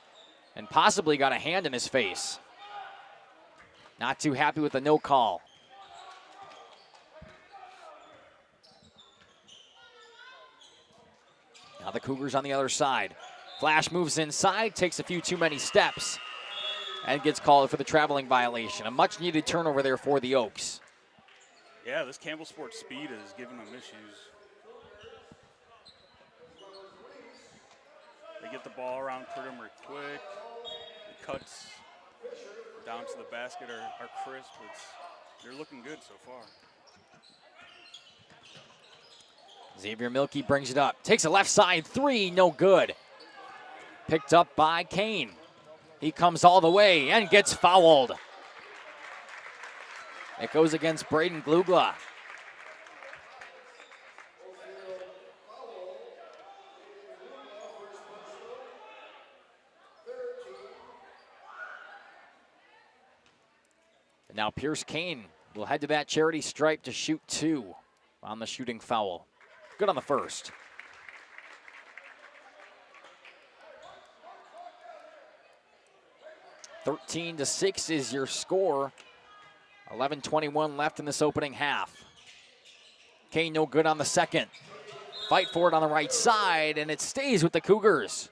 and possibly got a hand in his face. Not too happy with the no call. Now the Cougars on the other side. Flash moves inside, takes a few too many steps, and gets called for the traveling violation. A much-needed turnover there for the Oaks. Yeah, this Campbellsport speed is giving them issues. They get the ball around Pridemer quick. The cuts down to the basket are crisp. They're looking good so far. Xavier Milkey brings it up. Takes a left side 3, no good. Picked up by Kane. He comes all the way and gets fouled. It goes against Braden Glugla. And now Pierce Kane will head to that charity stripe to shoot 2 on the shooting foul. Good on the first. (13-6) is your score. 11:21 left in this opening half. Kane no good on the second. Fight for it on the right side, and it stays with the Cougars.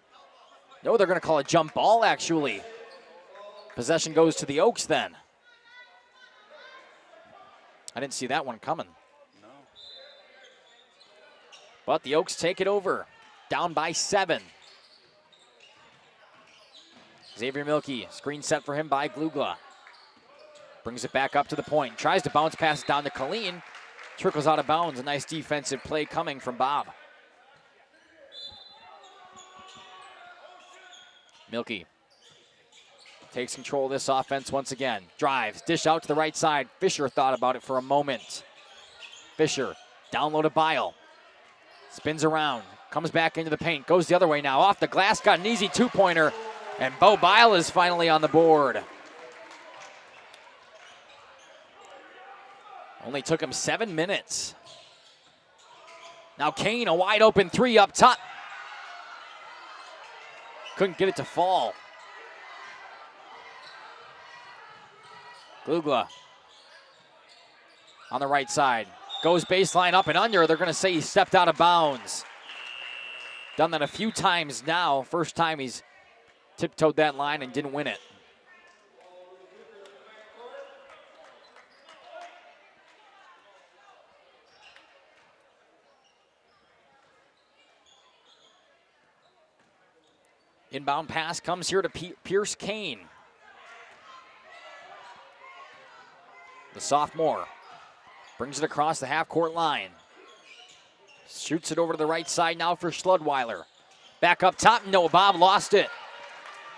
No, they're going to call a jump ball, actually. Possession goes to the Oaks then. I didn't see that one coming. No. But the Oaks take it over. Down by 7. Xavier Milkey, screen set for him by Glugla. Brings it back up to the point. Tries to bounce pass down to Colleen. Trickles out of bounds. A nice defensive play coming from Bob. Milkey takes control of this offense once again. Drives, dish out to the right side. Fisher thought about it for a moment. Fisher, down low to Bile. Spins around, comes back into the paint, goes the other way now. Off the glass, got an easy 2-pointer. And Bo Bile is finally on the board. Only took him 7 minutes. Now Kane, a wide open 3 up top. Couldn't get it to fall. Glugla on the right side. Goes baseline up and under. They're going to say he stepped out of bounds. Done that a few times now. First time he's tiptoed that line and didn't win it. Inbound pass comes here to Pierce Kane. The sophomore brings it across the half-court line. Shoots it over to the right side now for Schludweiler. Back up top, no, Bob lost it.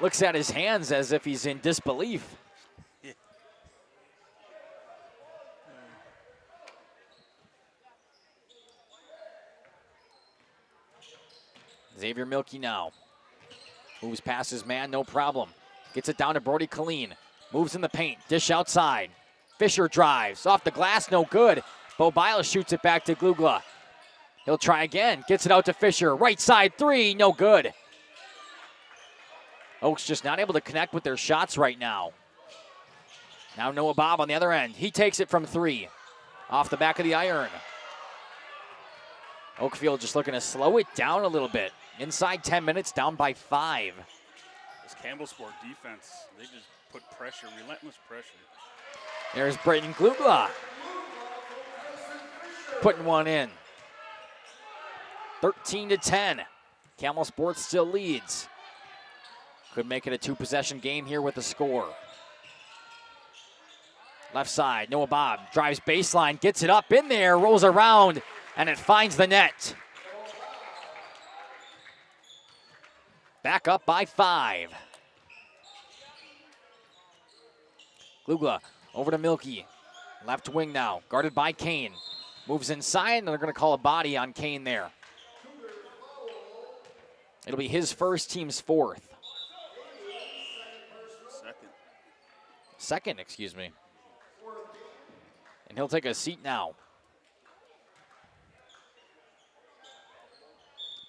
Looks at his hands as if he's in disbelief. Xavier Milky now. Moves past his man, no problem. Gets it down to Brody Colleen. Moves in the paint, dish outside. Fisher drives, off the glass, no good. Bo Biles shoots it back to Glugla. He'll try again, gets it out to Fisher. Right side three, no good. Oaks just not able to connect with their shots right now. Now Noah Bob on the other end. He takes it from three. Off the back of the iron. Oakfield just looking to slow it down a little bit. Inside 10 minutes, down by 5. This Campbellsport defense, they just put pressure, relentless pressure. There's Brayden Glugla. Putting one in. 13-10. Campbellsport still leads. Could make it a two-possession game here with the score. Left side, Noah Bob drives baseline, gets it up in there, rolls around, and it finds the net. Back up by 5. Glugla over to Milky. Left wing now, guarded by Kane. Moves inside, and they're going to call a body on Kane there. It'll be his first, team's fourth. Second, excuse me. And he'll take a seat now.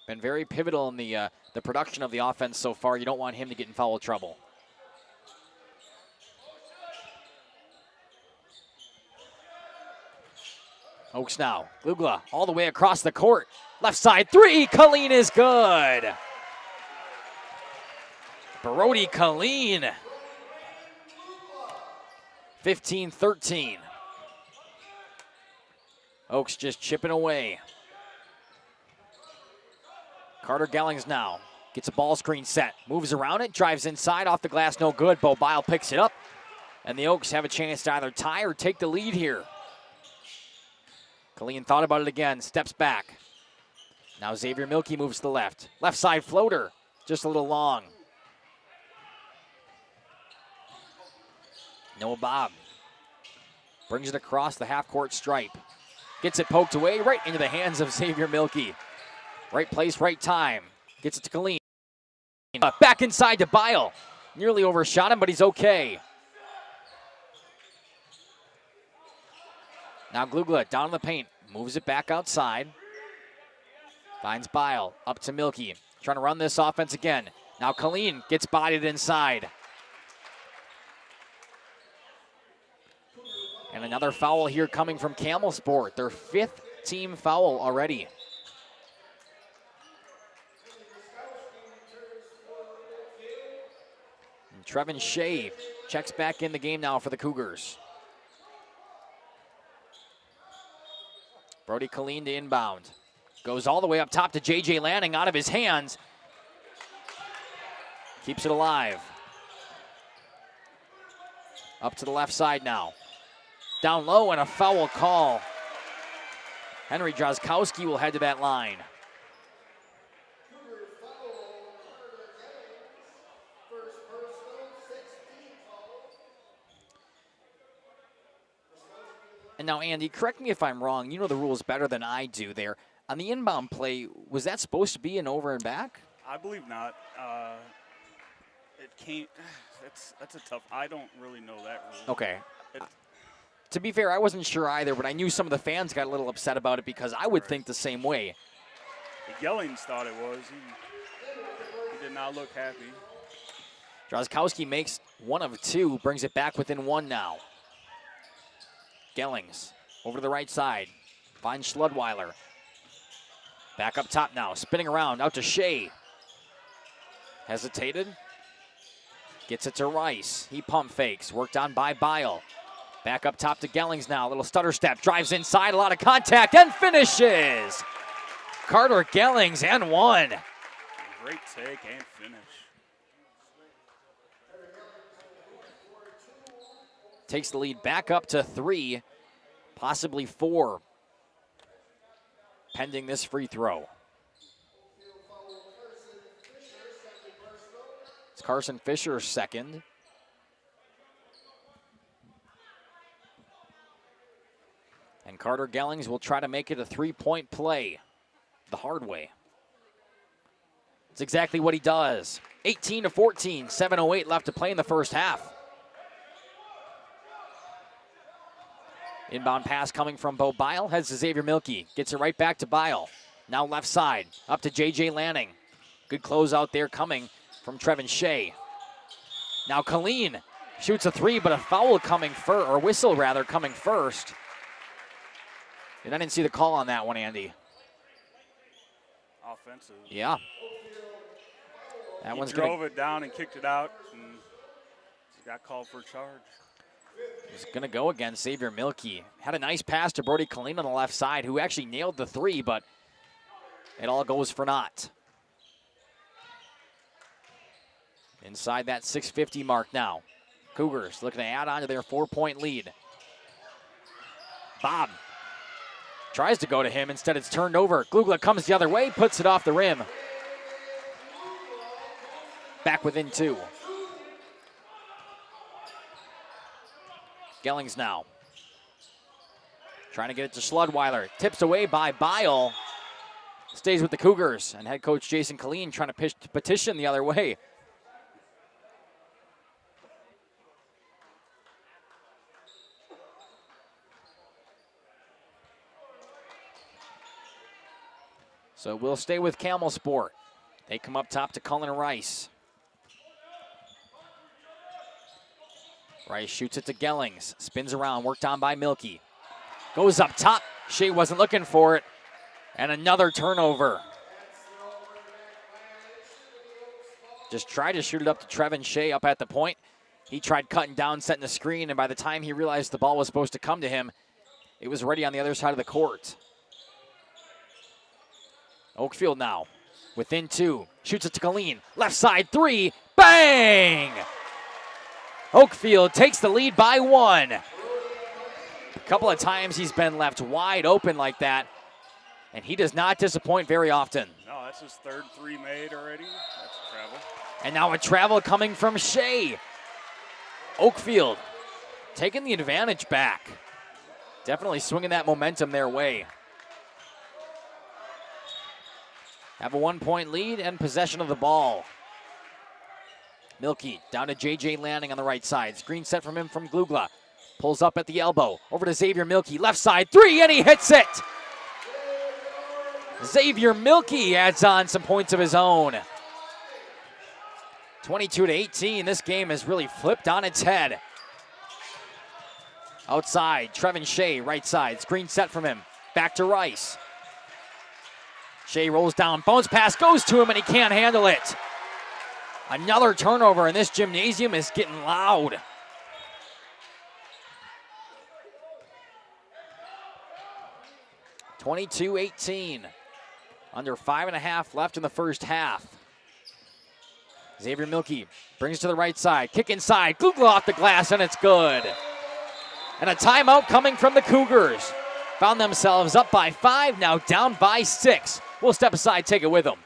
Been very pivotal in the production of the offense so far. You don't want him to get in foul trouble. Oaks now. Glugla all the way across the court. Left side three. Colleen is good. Brody Colleen. 15-13. Oaks just chipping away. Carter Gellings now gets a ball screen set. Moves around it, drives inside, off the glass, no good. Bo Bile picks it up, and the Oaks have a chance to either tie or take the lead here. Colleen thought about it again, steps back. Now Xavier Milky moves to the left. Left side floater, just a little long. Noah Bob brings it across the half-court stripe. Gets it poked away right into the hands of Xavier Milky. Right place, right time. Gets it to Colleen. Back inside to Bile. Nearly overshot him, but he's okay. Now Glugla down in the paint. Moves it back outside. Finds Bile. Up to Milky. Trying to run this offense again. Now Colleen gets bodied inside. And another foul here coming from Campbellsport. Their 5th team foul already. And Trevin Shea checks back in the game now for the Cougars. Brody Colleen to inbound. Goes all the way up top to J.J. Lanning, out of his hands. Keeps it alive. Up to the left side now. Down low and a foul call. Henry Drozdkowski will head to that line. And now, Andy, correct me if I'm wrong. You know the rules better than I do there. On the inbound play, was that supposed to be an over and back? I believe not. It can't. That's a tough. I don't really know that rule. Okay. To be fair, I wasn't sure either, but I knew some of the fans got a little upset about it because I would think the same way. The Gellings thought it was. He did not look happy. Drozdkowski makes one of two, brings it back within one now. Gellings over to the right side. Finds Schludweiler. Back up top now, spinning around, out to Shea. Hesitated. Gets it to Rice. He pump fakes, worked on by Bile. Back up top to Gellings now, a little stutter step, drives inside, a lot of contact, and finishes. Carter Gellings and one. Great take and finish. takes the lead back up to 3, possibly 4, pending this free throw. It's Carson Fisher's second. And Carter Gellings will try to make it a 3-point play the hard way. It's exactly what he does. 18-14, 7:08 left to play in the first half. Inbound pass coming from Bo Bile, heads to Xavier Milkey, gets it right back to Bile. Now left side, up to J.J. Lanning. Good closeout there coming from Trevin Shea. Now Colleen shoots a 3, but a foul coming first, or whistle rather, coming first. And I didn't see the call on that one, Andy. Offensive. Yeah. That He one's drove it down and kicked it out, and got called for a charge. It's going to go against Xavier Milkey. Had a nice pass to Brody Colleen on the left side, who actually nailed the 3, but it all goes for naught. Inside that 6:50 mark now. Cougars looking to add on to their 4-point lead. Bob tries to go to him. Instead, it's turned over. Glugla comes the other way, puts it off the rim. Back within 2. Gellings now. Trying to get it to Schludweiler. Tips away by Bile. Stays with the Cougars. And head coach Jason Colleen trying to petition the other way. So we'll stay with Campbellsport. They come up top to Cullen Rice. Rice shoots it to Gellings. Spins around, worked on by Milkey. Goes up top. Shea wasn't looking for it. And another turnover. Just tried to shoot it up to Trevin Shea up at the point. He tried cutting down, setting the screen, and by the time he realized the ball was supposed to come to him, it was ready on the other side of the court. Oakfield now, within 2. Shoots it to Colleen. Left side 3. Bang! Oakfield takes the lead by 1. A couple of times he's been left wide open like that, and he does not disappoint very often. No, that's his 3rd 3 made already. That's a travel. And now a travel coming from Shea. Oakfield taking the advantage back. Definitely swinging that momentum their way. Have a 1-point lead and possession of the ball. Milkey down to J.J. Lanning on the right side. Screen set from him from Glugla. Pulls up at the elbow. Over to Xavier Milkey. Left side 3, and he hits it. Xavier Milkey adds on some points of his own. 22-18. This game has really flipped on its head. Outside, Trevin Shea, right side. Screen set from him. Back to Rice. Shea rolls down, bounce pass goes to him, and he can't handle it. Another turnover, and this gymnasium is getting loud. (22-18). Under 5.5 left in the first half. Xavier Milkey brings it to the right side. Kick inside. Glugla off the glass, and it's good. And a timeout coming from the Cougars. Found themselves up by 5, now down by 6. We'll step aside, take it with them.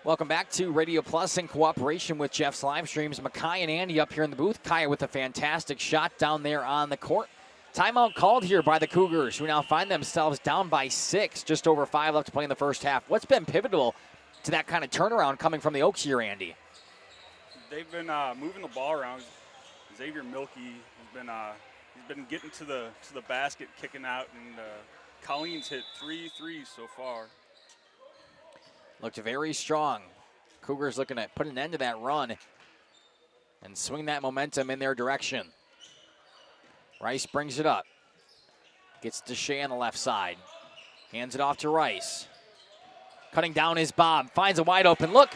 Welcome back to Radio Plus in cooperation with Jeff's Livestreams. Makai and Andy up here in the booth. Kaya with a fantastic shot down there on the court. Timeout called here by the Cougars, who now find themselves down by 6, just over 5 left to play in the first half. What's been pivotal to that kind of turnaround coming from the Oaks here, Andy? They've been moving the ball around. Xavier Milkey has been getting to the basket, kicking out, and Colleen's hit 3 threes so far. Looked very strong. Cougars looking to put an end to that run. and swing that momentum in their direction. Rice brings it up. Gets to Shea on the left side. Hands it off to Rice. Cutting down is Bob. Finds a wide open look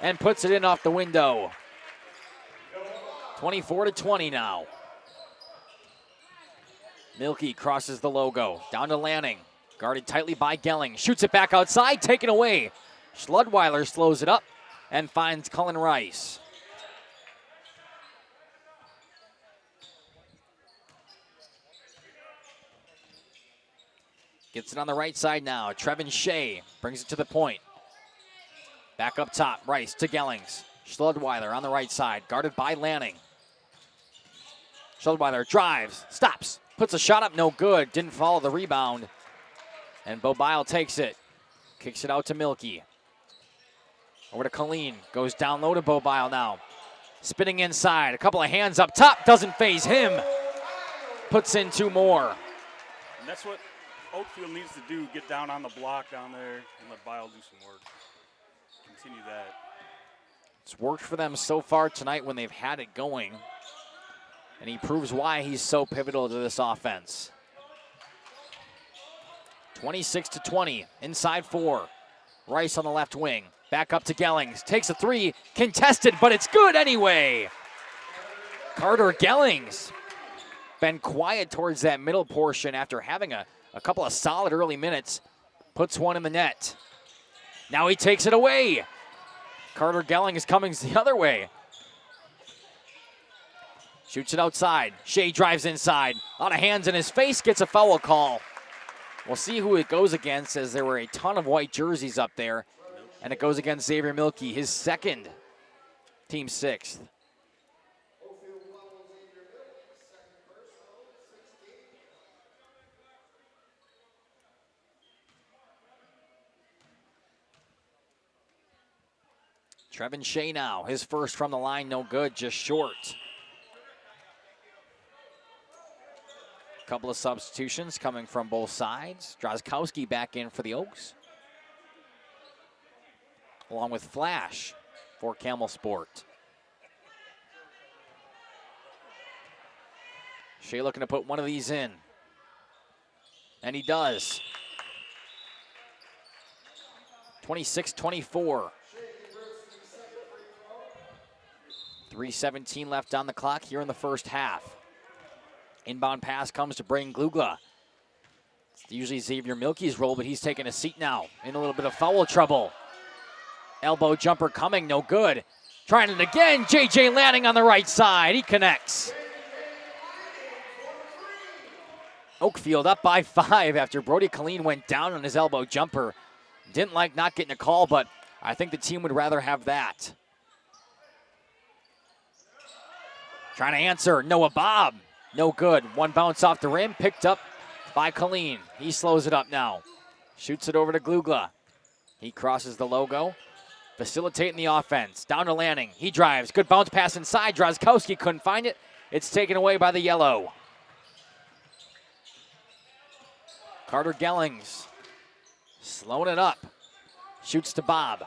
and puts it in off the window. 24-20 now. Milky crosses the logo. Down to Lanning. Guarded tightly by Gelling. Shoots it back outside. Taken away. Schludweiler slows it up and finds Cullen Rice. Gets it on the right side now. Trevin Shea brings it to the point. Back up top. Rice to Gellings. Schludweiler on the right side. Guarded by Lanning. Schludweiler drives. Stops. Puts a shot up. No good. Didn't follow the rebound. And Bobile takes it. Kicks it out to Milky. Over to Colleen. Goes down low to Bobile now. Spinning inside. A couple of hands up top. Doesn't phase him. Puts in 2 more. And that's what Oakfield needs to do, get down on the block down there and let Bile do some work. Continue that. It's worked for them so far tonight when they've had it going. And he proves why he's so pivotal to this offense. 26-20, inside 4. Rice on the left wing. Back up to Gellings. Takes a 3, contested, but it's good anyway. Carter Gellings. Been quiet towards that middle portion after having a couple of solid early minutes. Puts one in the net. Now he takes it away. Carter Gelling is coming the other way. Shoots it outside. Shea drives inside. A lot of hands in his face, gets a foul call. We'll see who it goes against, as there were a ton of white jerseys up there. And it goes against Xavier Milky, his second, team 6th. Trevin Shea now, his first from the line, no good, just short. Couple of substitutions coming from both sides. Drozdkowski back in for the Oaks, along with Flash for Campbellsport. Shea looking to put one of these in, and he does. 26-24. 3:17 left on the clock here in the first half. Inbound pass comes to Braden Glugla. It's usually Xavier Milky's role, but he's taking a seat now in a little bit of foul trouble. Elbow jumper coming, no good. Trying it again, J.J. Lanning on the right side. He connects. Oakfield up by 5 after Brody Colleen went down on his elbow jumper. Didn't like not getting a call, but I think the team would rather have that. Trying to answer, Noah Bob. No good. One bounce off the rim, picked up by Colleen. He slows it up now. Shoots it over to Glugla. He crosses the logo, facilitating the offense. Down to Lanning. He drives. Good bounce pass inside. Drozdkowski couldn't find it. It's taken away by the yellow. Carter Gellings slowing it up. Shoots to Bob.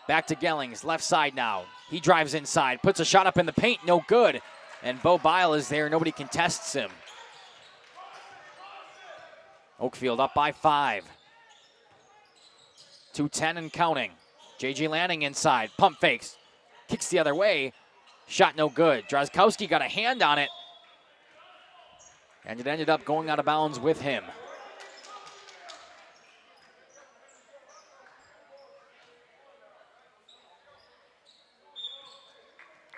Back to Gellings, left side now. He drives inside, puts a shot up in the paint, no good. And Bobile is there, nobody contests him. Oakfield up by 5. 2:10 and counting. J.J. Lanning inside, pump fakes, kicks the other way. Shot no good. Drozdkowski got a hand on it, and it ended up going out of bounds with him.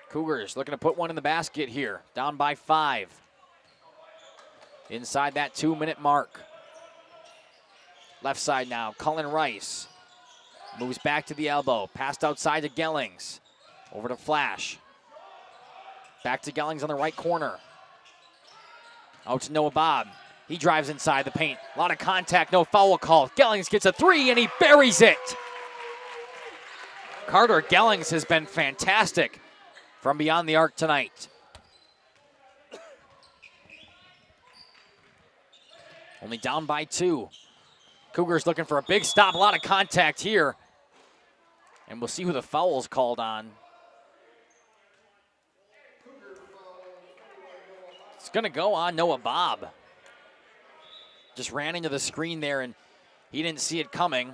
Cougars looking to put one in the basket here, down by 5. Inside that 2-minute mark. Left side now, Cullen Rice. Moves back to the elbow, passed outside to Gellings. Over to Flash. Back to Gellings on the right corner. Out to Noah Bob. He drives inside the paint. A lot of contact, no foul call. Gellings gets a 3 and he buries it. Carter Gellings has been fantastic from beyond the arc tonight. Only down by 2. Cougars looking for a big stop, a lot of contact here. And we'll see who the foul's called on. It's going to go on Noah Bob. Just ran into the screen there, and he didn't see it coming.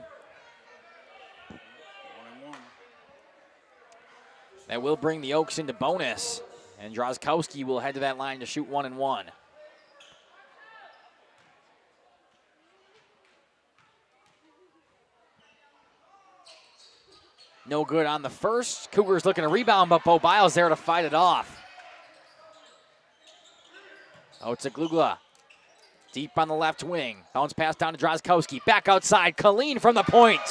That will bring the Oaks into bonus, and Drozdkowski will head to that line to shoot 1-1. No good on the first. Cougars looking to rebound, but Bo Biles there to fight it off. Oh, it's a Glugla. Deep on the left wing. Bounce pass down to Drozdkowski. Back outside. Colleen from the point.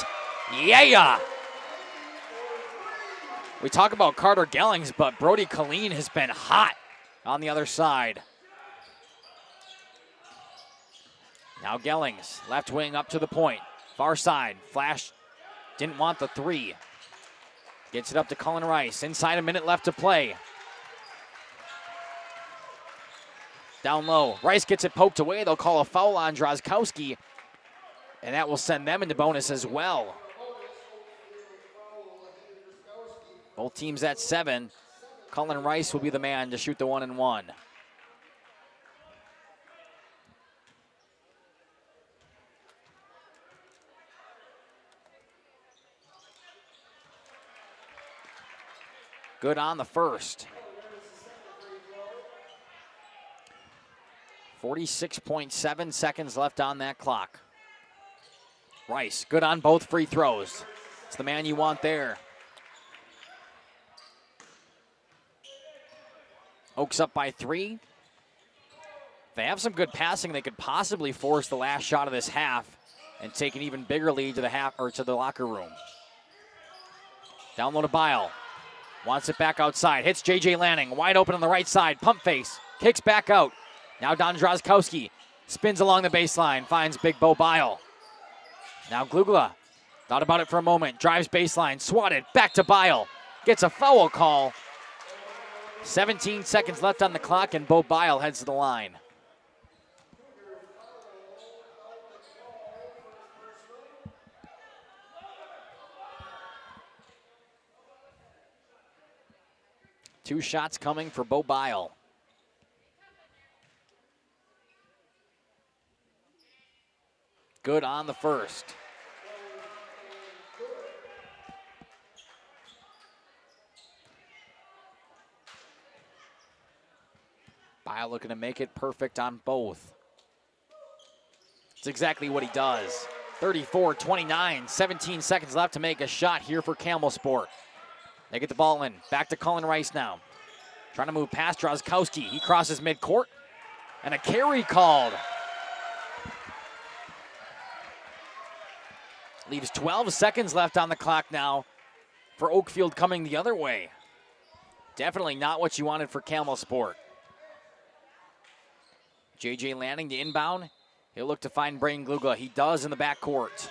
Yeah! We talk about Carter Gellings, but Brody Colleen has been hot on the other side. Now Gellings, left wing up to the point. Far side. Flash didn't want the three. Gets it up to Cullen Rice. Inside, a minute left to play. Down low. Rice gets it poked away. They'll call a foul on Drozdkowski, and that will send them into bonus as well. Both teams at 7. Cullen Rice will be the man to shoot the 1-1. Good on the first. 46.7 seconds left on that clock. Rice, good on both free throws. It's the man you want there. Oaks up by 3. If they have some good passing, they could possibly force the last shot of this half and take an even bigger lead to the half or to the locker room. Down low to Bile. Wants it back outside. Hits J.J. Lanning. Wide open on the right side. Pump face. Kicks back out. Now down to Drozdkowski. Spins along the baseline. Finds Big Bo Bile. Now Glugla. Thought about it for a moment. Drives baseline. Swatted. Back to Bile. Gets a foul call. 17 seconds left on the clock, and Bo Bile heads to the line. Two shots coming for Bo Bile. Good on the first. Bile looking to make it perfect on both. It's exactly what he does. 34-29, 17 seconds left to make a shot here for Campbellsport. They get the ball in. Back to Cullen Rice now. Trying to move past Drozdkowski. He crosses midcourt. And a carry called. Leaves 12 seconds left on the clock now for Oakfield coming the other way. Definitely not what you wanted for Campbellsport. J.J. Lanning, the inbound. He'll look to find Braden Glugla. He does in the backcourt.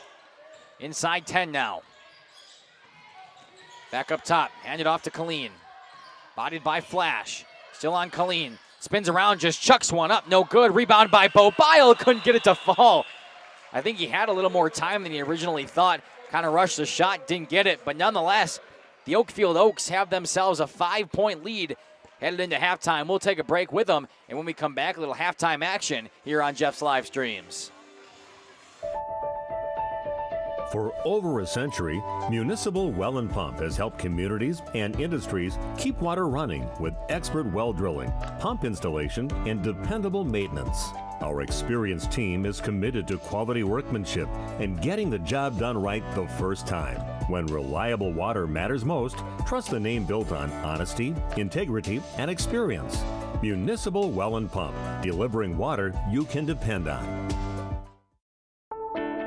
Inside 10 now. Back up top, hand it off to Colleen. Bodied by Flash. Still on Colleen. Spins around, just chucks one up. No good. Rebound by Bo Bile. Couldn't get it to fall. I think he had a little more time than he originally thought. Kind of rushed the shot, didn't get it. But nonetheless, the Oakfield Oaks have themselves a 5-point lead headed into halftime. We'll take a break with them. And when we come back, a little halftime action here on Jeff's Livestreams. For over a century, Municipal Well and Pump has helped communities and industries keep water running with expert well drilling, pump installation, and dependable maintenance. Our experienced team is committed to quality workmanship and getting the job done right the first time. When reliable water matters most, trust the name built on honesty, integrity, and experience. Municipal Well and Pump, delivering water you can depend on.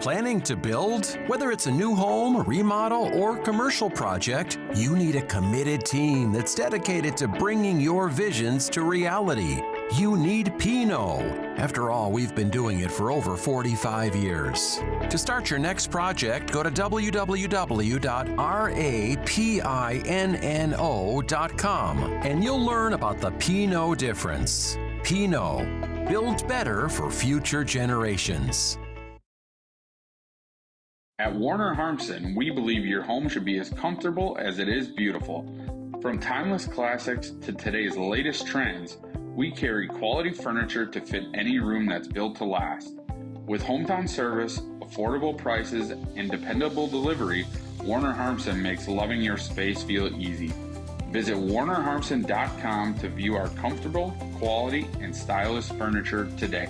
Planning to build? Whether it's a new home, remodel, or commercial project, you need a committed team that's dedicated to bringing your visions to reality. You need Pino. After all, we've been doing it for over 45 years. To start your next project, go to www.rapinno.com and you'll learn about the Pino difference. Pino, build better for future generations. At Warner Harmson, we believe your home should be as comfortable as it is beautiful. From timeless classics to today's latest trends, We carry quality furniture to fit any room that's built to last. With hometown service, affordable prices, and dependable delivery, Warner Harmson makes loving your space feel easy. Visit warnerharmson.com to view our comfortable, quality, and stylish furniture today.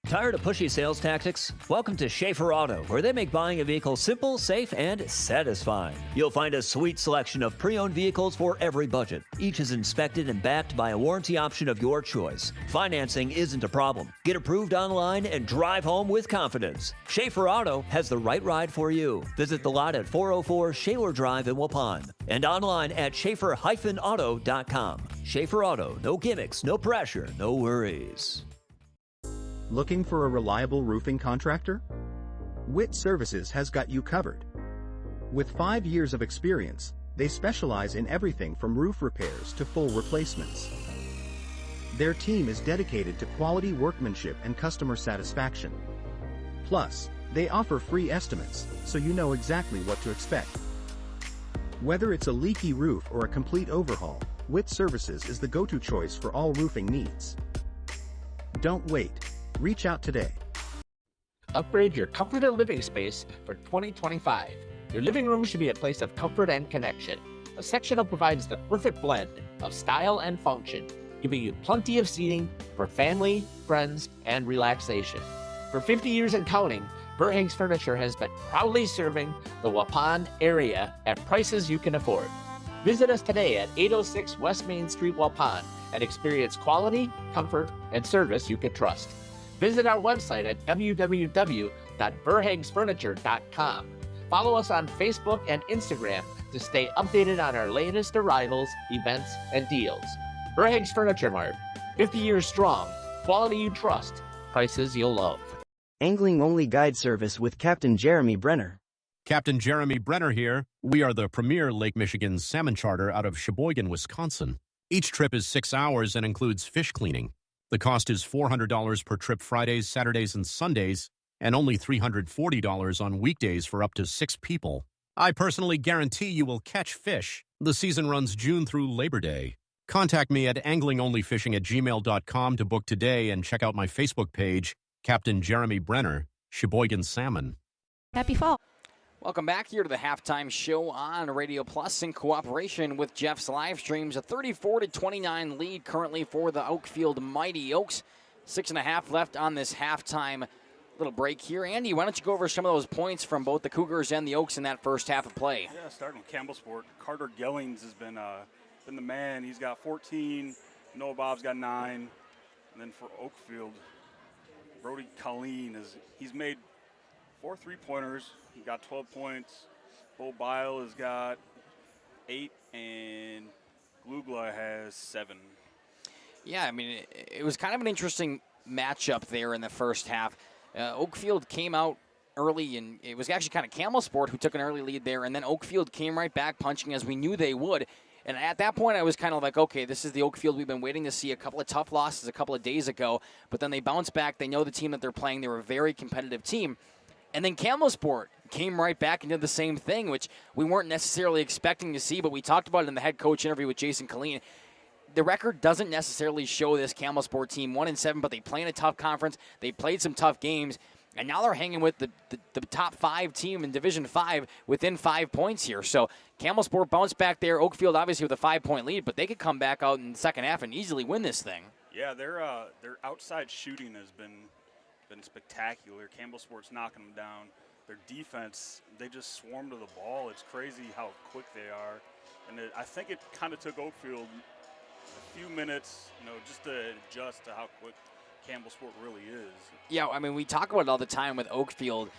Tired of pushy sales tactics? Welcome to Schaefer Auto, where they make buying a vehicle simple, safe, and satisfying. You'll find a sweet selection of pre-owned vehicles for every budget. Each is inspected and backed by a warranty option of your choice. Financing isn't a problem. Get approved online and drive home with confidence. Schaefer Auto has the right ride for you. Visit the lot at 404 Shaler Drive in Waupun and online at schaefer-auto.com. Schaefer Auto, no gimmicks, no pressure, no worries. Looking for a reliable roofing contractor? Witt Services has got you covered. With 5 years of experience, they specialize in everything from roof repairs to full replacements. Their team is dedicated to quality workmanship and customer satisfaction. Plus, they offer free estimates, so you know exactly what to expect. Whether it's a leaky roof or a complete overhaul, Witt Services is the go-to choice for all roofing needs. Don't wait. Reach out today. Upgrade your comfort and living space for 2025. Your living room should be a place of comfort and connection. A sectional provides the perfect blend of style and function, giving you plenty of seating for family, friends, and relaxation. For 50 years and counting, Burhangs Furniture has been proudly serving the Waupun area at prices you can afford. Visit us today at 806 West Main Street, Waupun, and experience quality, comfort, and service you can trust. Visit our website at www.burhangsfurniture.com. Follow us on Facebook and Instagram to stay updated on our latest arrivals, events, and deals. Burhangs Furniture Mart, 50 years strong, quality you trust, prices you'll love. Angling-only guide service with Captain Jeremy Brenner. Captain Jeremy Brenner here. We are the premier Lake Michigan salmon charter out of Sheboygan, Wisconsin. Each trip is 6 hours and includes fish cleaning. The cost is $400 per trip Fridays, Saturdays, and Sundays, and only $340 on weekdays for up to 6 people. I personally guarantee you will catch fish. The season runs June through Labor Day. Contact me at anglingonlyfishing@gmail.com to book today and check out my Facebook page, Captain Jeremy Brenner, Sheboygan Salmon. Happy fall. Welcome back here to the halftime show on Radio Plus in cooperation with Jeff's Livestreams. A 34-29 lead currently for the Oakfield Mighty Oaks. 6.5 left on this halftime little break here. Andy, why don't you go over some of those points from both the Cougars and the Oaks in that first half of play? Yeah, starting with Campbellsport. Carter Gellings has been the man. He's got 14. Noah Bob's got 9. And then for Oakfield, Brody Colleen he's made 4 3-pointers. He got 12 points. Bo Bile has got 8, and Glugla has 7. Yeah, I mean, it was kind of an interesting matchup there in the first half. Oakfield came out early, and it was actually kind of Campbellsport who took an early lead there, and then Oakfield came right back punching as we knew they would. And at that point, I was kind of like, okay, this is the Oakfield we've been waiting to see. A couple of tough losses a couple of days ago, but then they bounced back. They know the team that they're playing. They're a very competitive team. And then Campbellsport came right back and did the same thing, which we weren't necessarily expecting to see, but we talked about it in the head coach interview with Jason Colleen. The record doesn't necessarily show this Campbellsport team 1-7, but they play in a tough conference. They played some tough games, and now they're hanging with the top 5 team in Division 5 within 5 points here. So Campbellsport bounced back there. Oakfield obviously with a 5-point lead, but they could come back out in the second half and easily win this thing. Yeah, their outside shooting has been spectacular. Campbellsport's knocking them down. Their defense, they just swarm to the ball. It's crazy how quick they are. And I think it kind of took Oakfield a few minutes, just to adjust to how quick Campbellsport really is. Yeah, I mean, we talk about it all the time with Oakfield.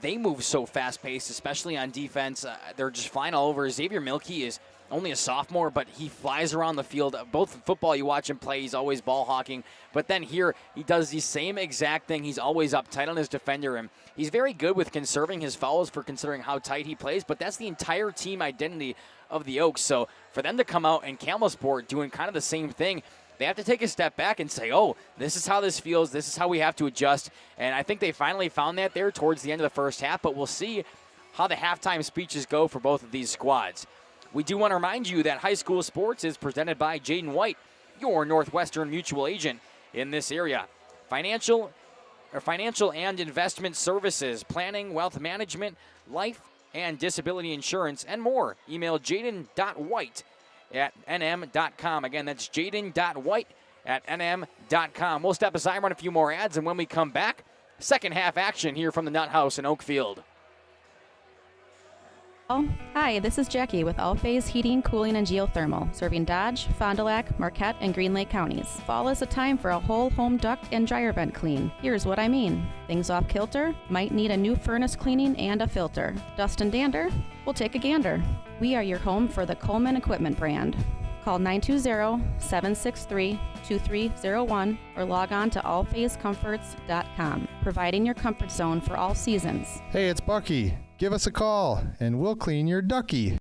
They move so fast-paced, especially on defense. They're just flying all over. Xavier Milkey is only a sophomore, but he flies around the field. Both in football, you watch him play, he's always ball hawking. But then here, he does the same exact thing. He's always up tight on his defender, and he's very good with conserving his fouls for considering how tight he plays, but that's the entire team identity of the Oaks. So for them to come out and Campbellsport doing kind of the same thing, they have to take a step back and say, oh, this is how this feels. This is how we have to adjust. And I think they finally found that there towards the end of the first half, but we'll see how the halftime speeches go for both of these squads. We do want to remind you that high school sports is presented by Jaden White, your Northwestern mutual agent in this area. Financial and investment services, planning, wealth management, life and disability insurance, and more. Email jaden.white@nm.com. Again, that's jaden.white@nm.com. We'll step aside and run a few more ads, and when we come back, second half action here from the Nut House in Oakfield. Hi, this is Jackie with All Phase Heating, Cooling, and Geothermal, serving Dodge, Fond du Lac, Marquette, and Green Lake counties. Fall is a time for a whole home duct and dryer vent clean. Here's what I mean. Things off kilter? Might need a new furnace cleaning and a filter. Dust and dander? We'll take a gander. We are your home for the Coleman Equipment brand. Call 920-763-2301 or log on to allphasecomforts.com, providing your comfort zone for all seasons. Hey, it's Bucky. Give us a call, and we'll clean your ducky.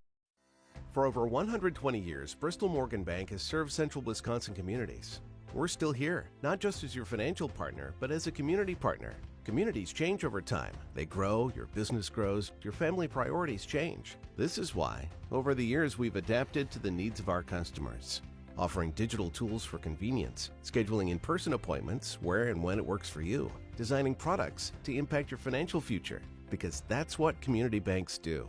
For over 120 years, Bristol Morgan Bank has served central Wisconsin communities. We're still here, not just as your financial partner, but as a community partner. Communities change over time. They grow, your business grows, your family priorities change. This is why, over the years, we've adapted to the needs of our customers, offering digital tools for convenience, scheduling in-person appointments where and when it works for you, designing products to impact your financial future, because that's what community banks do.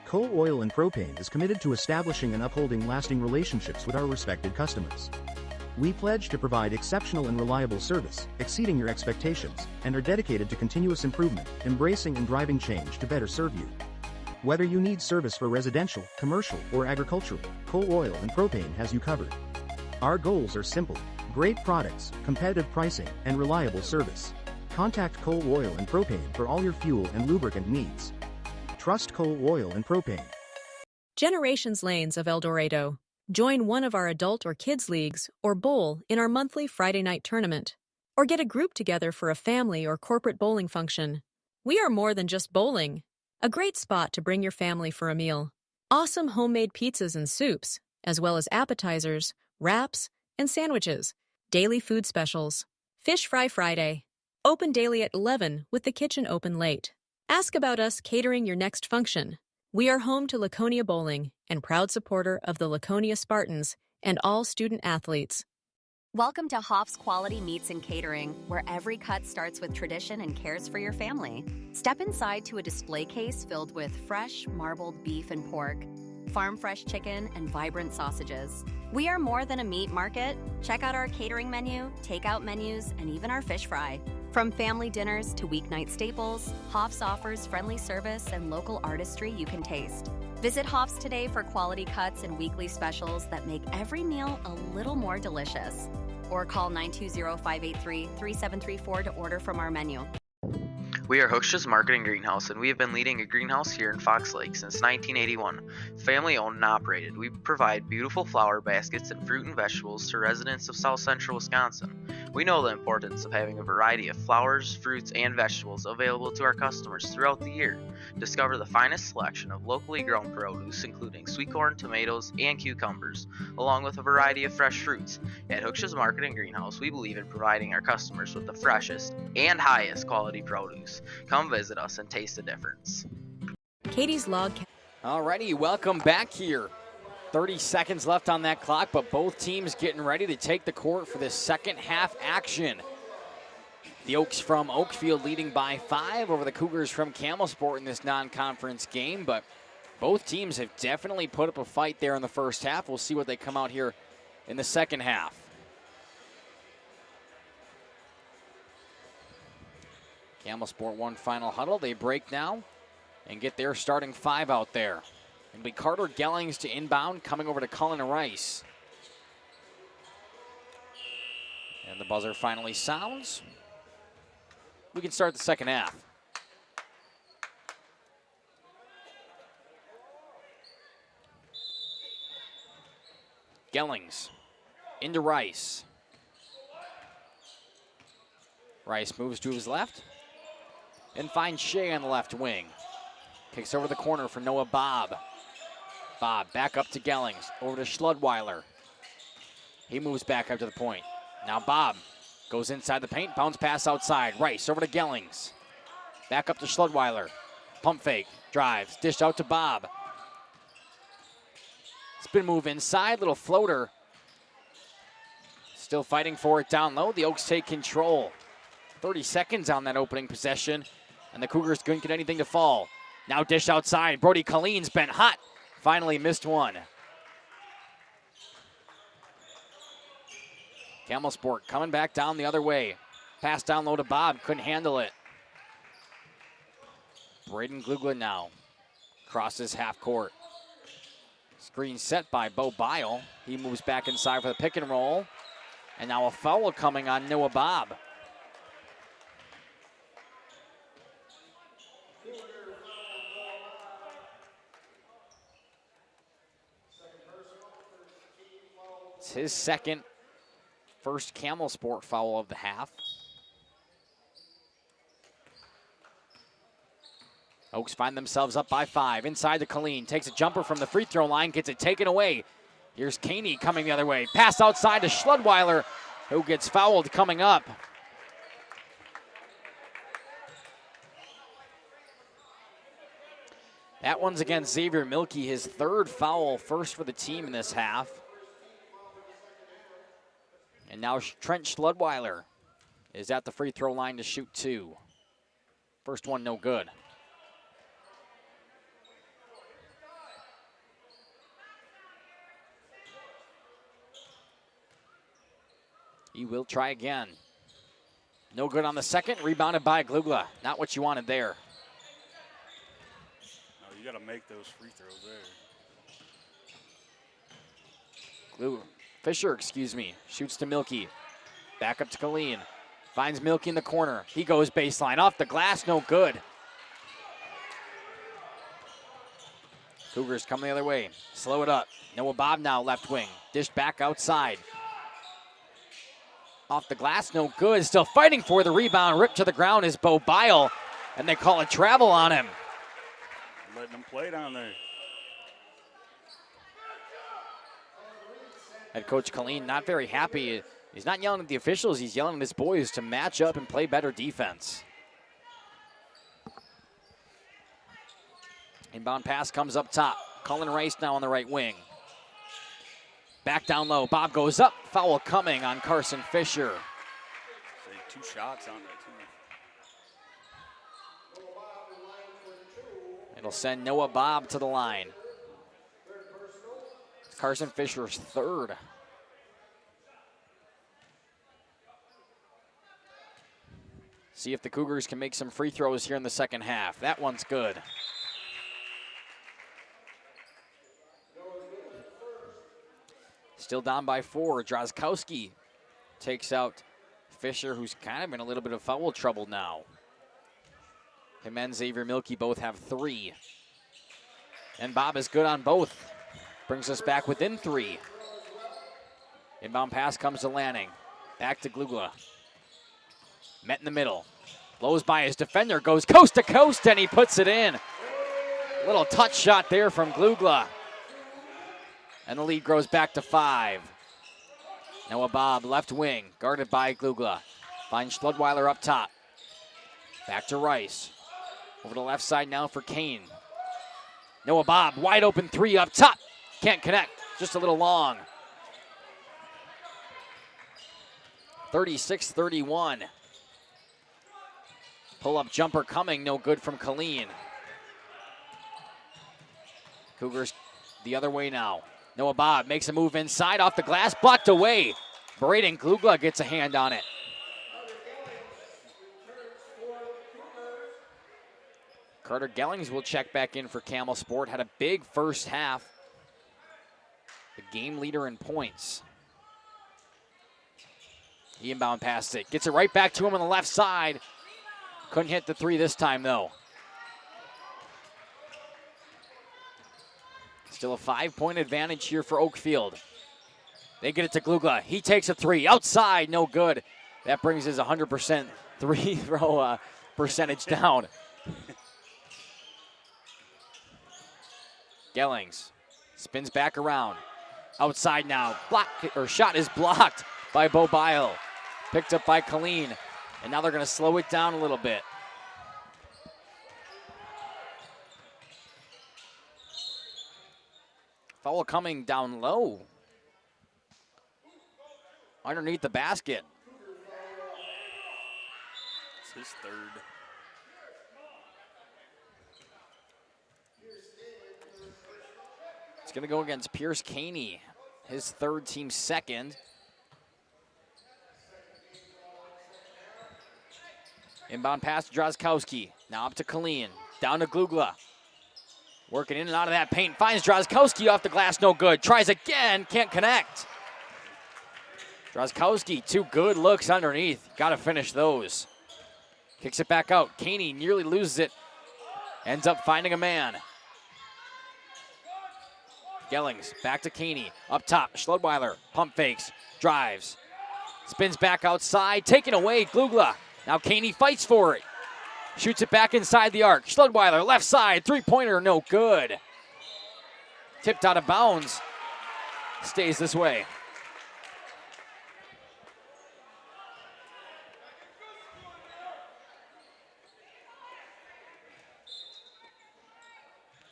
Coal Oil and Propane is committed to establishing and upholding lasting relationships with our respected customers. We pledge to provide exceptional and reliable service, exceeding your expectations, and are dedicated to continuous improvement, embracing and driving change to better serve you. Whether you need service for residential, commercial, or agricultural, Coal Oil and Propane has you covered. Our goals are simple: great products, competitive pricing, and reliable service. Contact Coal Oil and Propane for all your fuel and lubricant needs. Trust Coal Oil and Propane. Generations Lanes of El Dorado. Join one of our adult or kids leagues or bowl in our monthly Friday night tournament. Or get a group together for a family or corporate bowling function. We are more than just bowling. A great spot to bring your family for a meal. Awesome homemade pizzas and soups, as well as appetizers, wraps, and sandwiches. Daily food specials. Fish Fry Friday. Open daily at 11 with the kitchen open late. Ask about us catering your next function. We are home to Laconia Bowling and proud supporter of the Laconia Spartans and all student athletes. Welcome to Hoff's Quality Meats and Catering, where every cut starts with tradition and cares for your family. Step inside to a display case filled with fresh, marbled beef and pork, farm-fresh chicken, and vibrant sausages. We are more than a meat market. Check out our catering menu, takeout menus, and even our fish fry. From family dinners to weeknight staples, Hoff's offers friendly service and local artistry you can taste. Visit Hoff's today for quality cuts and weekly specials that make every meal a little more delicious. Or call 920-583-3734 to order from our menu. We are Hooksha's Marketing Greenhouse, and we have been leading a greenhouse here in Fox Lake since 1981. Family owned and operated, we provide beautiful flower baskets and fruit and vegetables to residents of South Central Wisconsin. We know the importance of having a variety of flowers, fruits, and vegetables available to our customers throughout the year. Discover the finest selection of locally grown produce, including sweet corn, tomatoes, and cucumbers, along with a variety of fresh fruits. At Hooksha's Marketing Greenhouse, we believe in providing our customers with the freshest and highest quality produce. Come visit us and taste the difference. Katie's Log. Alrighty, welcome back here. 30 seconds left on that clock, but both teams getting ready to take the court for this second half action. The Oaks from Oakfield leading by 5 over the Cougars from Campbellsport in this non-conference game, but both teams have definitely put up a fight there in the first half. We'll see what they come out here in the second half. Campbellsport one final huddle. They break now and get their starting 5 out there. It'll be Carter Gellings to inbound, coming over to Cullen Rice. And the buzzer finally sounds. We can start the second half. Gellings into Rice. Rice moves to his left and finds Shea on the left wing. Kicks over the corner for Noah Bob. Bob back up to Gellings, over to Schludweiler. He moves back up to the point. Now Bob goes inside the paint, bounce pass outside. Rice over to Gellings. Back up to Schludweiler. Pump fake, drives, dished out to Bob. spin move inside, little floater. Still fighting for it down low. The Oaks take control. 30 seconds on that opening possession, and the Cougars couldn't get anything to fall. Now dish outside. Brody Colleen's been hot. Finally missed one. Campbellsport coming back down the other way. Pass down low to Bob. Couldn't handle it. Braden Glugla now. Crosses half court. Screen set by Bo Bile. He moves back inside for the pick and roll. And now a foul coming on Noah Bob. It's his second, first Campbellsport foul of the half. Oaks find themselves up by 5. Inside to Colleen. Takes a jumper from the free throw line. Gets it taken away. Here's Caney coming the other way. Pass outside to Schludweiler, who gets fouled coming up. That one's against Xavier Milkey, his third foul, first for the team in this half. And now Trent Schludweiler is at the free throw line to shoot 2. First one no good. He will try again. No good on the second. Rebounded by Glugla. Not what you wanted there. Oh, you got to make those free throws there. Fisher, shoots to Milkey. Back up to Colleen. Finds Milkey in the corner. He goes baseline. Off the glass, no good. Cougars coming the other way. Slow it up. Noah Bob now left wing. Dished back outside. Off the glass, no good. Still fighting for the rebound. Ripped to the ground is Bo Bile, and they call a travel on him. Letting him play down there. Head coach Colleen not very happy. He's not yelling at the officials. He's yelling at his boys to match up and play better defense. Inbound pass comes up top. Cullen Rice now on the right wing. Back down low. Bob goes up. Foul coming on Carson Fisher. Say 2 shots on that, too. It'll send Noah Bob to the line. Carson Fisher's third. See if the Cougars can make some free throws here in the second half. That one's good. Still down by 4. Drozdkowski takes out Fisher, who's kind of in a little bit of foul trouble now. Him and Xavier Milkey both have 3. And Bob is good on both. Brings us back within 3. Inbound pass comes to Lanning. Back to Glugla. Met in the middle. Blows by his defender, goes coast to coast, and he puts it in. Little touch shot there from Glugla. And the lead grows back to 5. Noah Bob, left wing, guarded by Glugla. Finds Schludweiler up top. Back to Rice. Over the left side now for Kane. Noah Bob, wide open 3 up top. Can't connect, just a little long. 36-31. Pull-up jumper coming, no good from Colleen. Cougars the other way now. Noah Bob makes a move inside, off the glass, blocked away. Braden Glugla gets a hand on it. Carter Gellings will check back in for Campbellsport. Had a big first half. The game leader in points. He inbound past it. Gets it right back to him on the left side. Couldn't hit the 3 this time, though. Still a 5-point advantage here for Oakfield. They get it to Glugla. He takes a 3. Outside, no good. That brings his 100% three throw percentage down. Gellings spins back around. Outside now. Shot is blocked by Bo Bile. Picked up by Colleen. And now they're going to slow it down a little bit. Foul coming down low. Underneath the basket. It's his third. It's going to go against Pierce Caney, his third, team second. Inbound pass to Drozdkowski. Now up to Colleen. Down to Glugla. Working in and out of that paint. Finds Drozdkowski off the glass. No good. Tries again. Can't connect. Drozdkowski, 2 good looks underneath. Got to finish those. Kicks it back out. Caney nearly loses it. Ends up finding a man. Gellings back to Caney. Up top. Schlodweiler pump fakes. Drives. Spins back outside. Taken away. Glugla. Now Caney fights for it. Shoots it back inside the arc. Schlodweiler, left side, three-pointer, no good. Tipped out of bounds. Stays this way.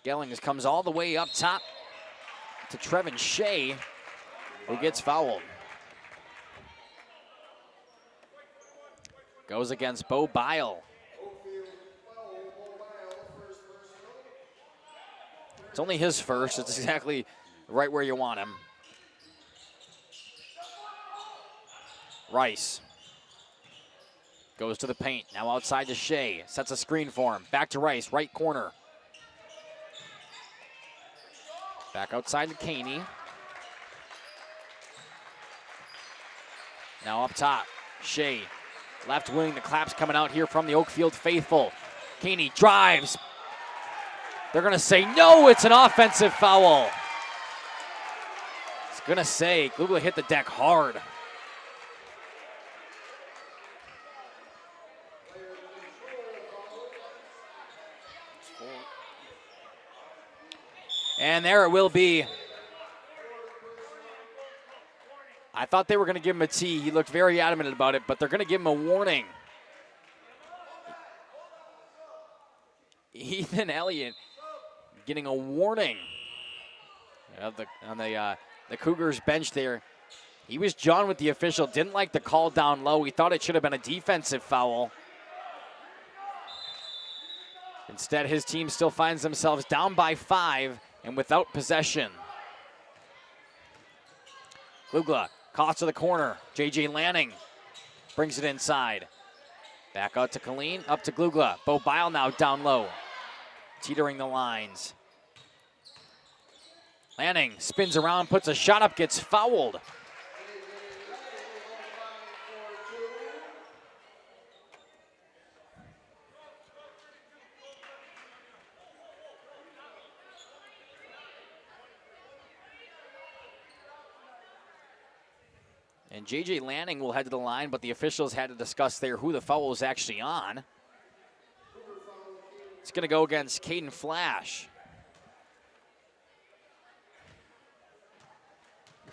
Gellings comes all the way up top to Trevin Shea, who gets fouled. Goes against Bo Bile. It's only his first. It's exactly right where you want him. Rice goes to the paint. Now outside to Shea. Sets a screen for him. Back to Rice, right corner. Back outside to Caney. Now up top, Shea. Left wing, the claps coming out here from the Oakfield faithful. Caney drives. They're going to say, no, it's an offensive foul. It's going to say, Glugla hit the deck hard. And there it will be. I thought they were going to give him a T. He looked very adamant about it, but they're going to give him a warning. Ethan Elliott getting a warning on the Cougars bench there. He was John with the official, didn't like the call down low. He thought it should have been a defensive foul. Instead, his team still finds themselves down by 5 and without possession. Glugla, cross to the corner. J.J. Lanning brings it inside. Back out to Colleen, up to Glugla. Bo Bile now down low. Teetering the lines. Lanning spins around, puts a shot up, gets fouled. And J.J. Lanning will head to the line, but the officials had to discuss there who the foul was actually on. It's going to go against Caden Flash.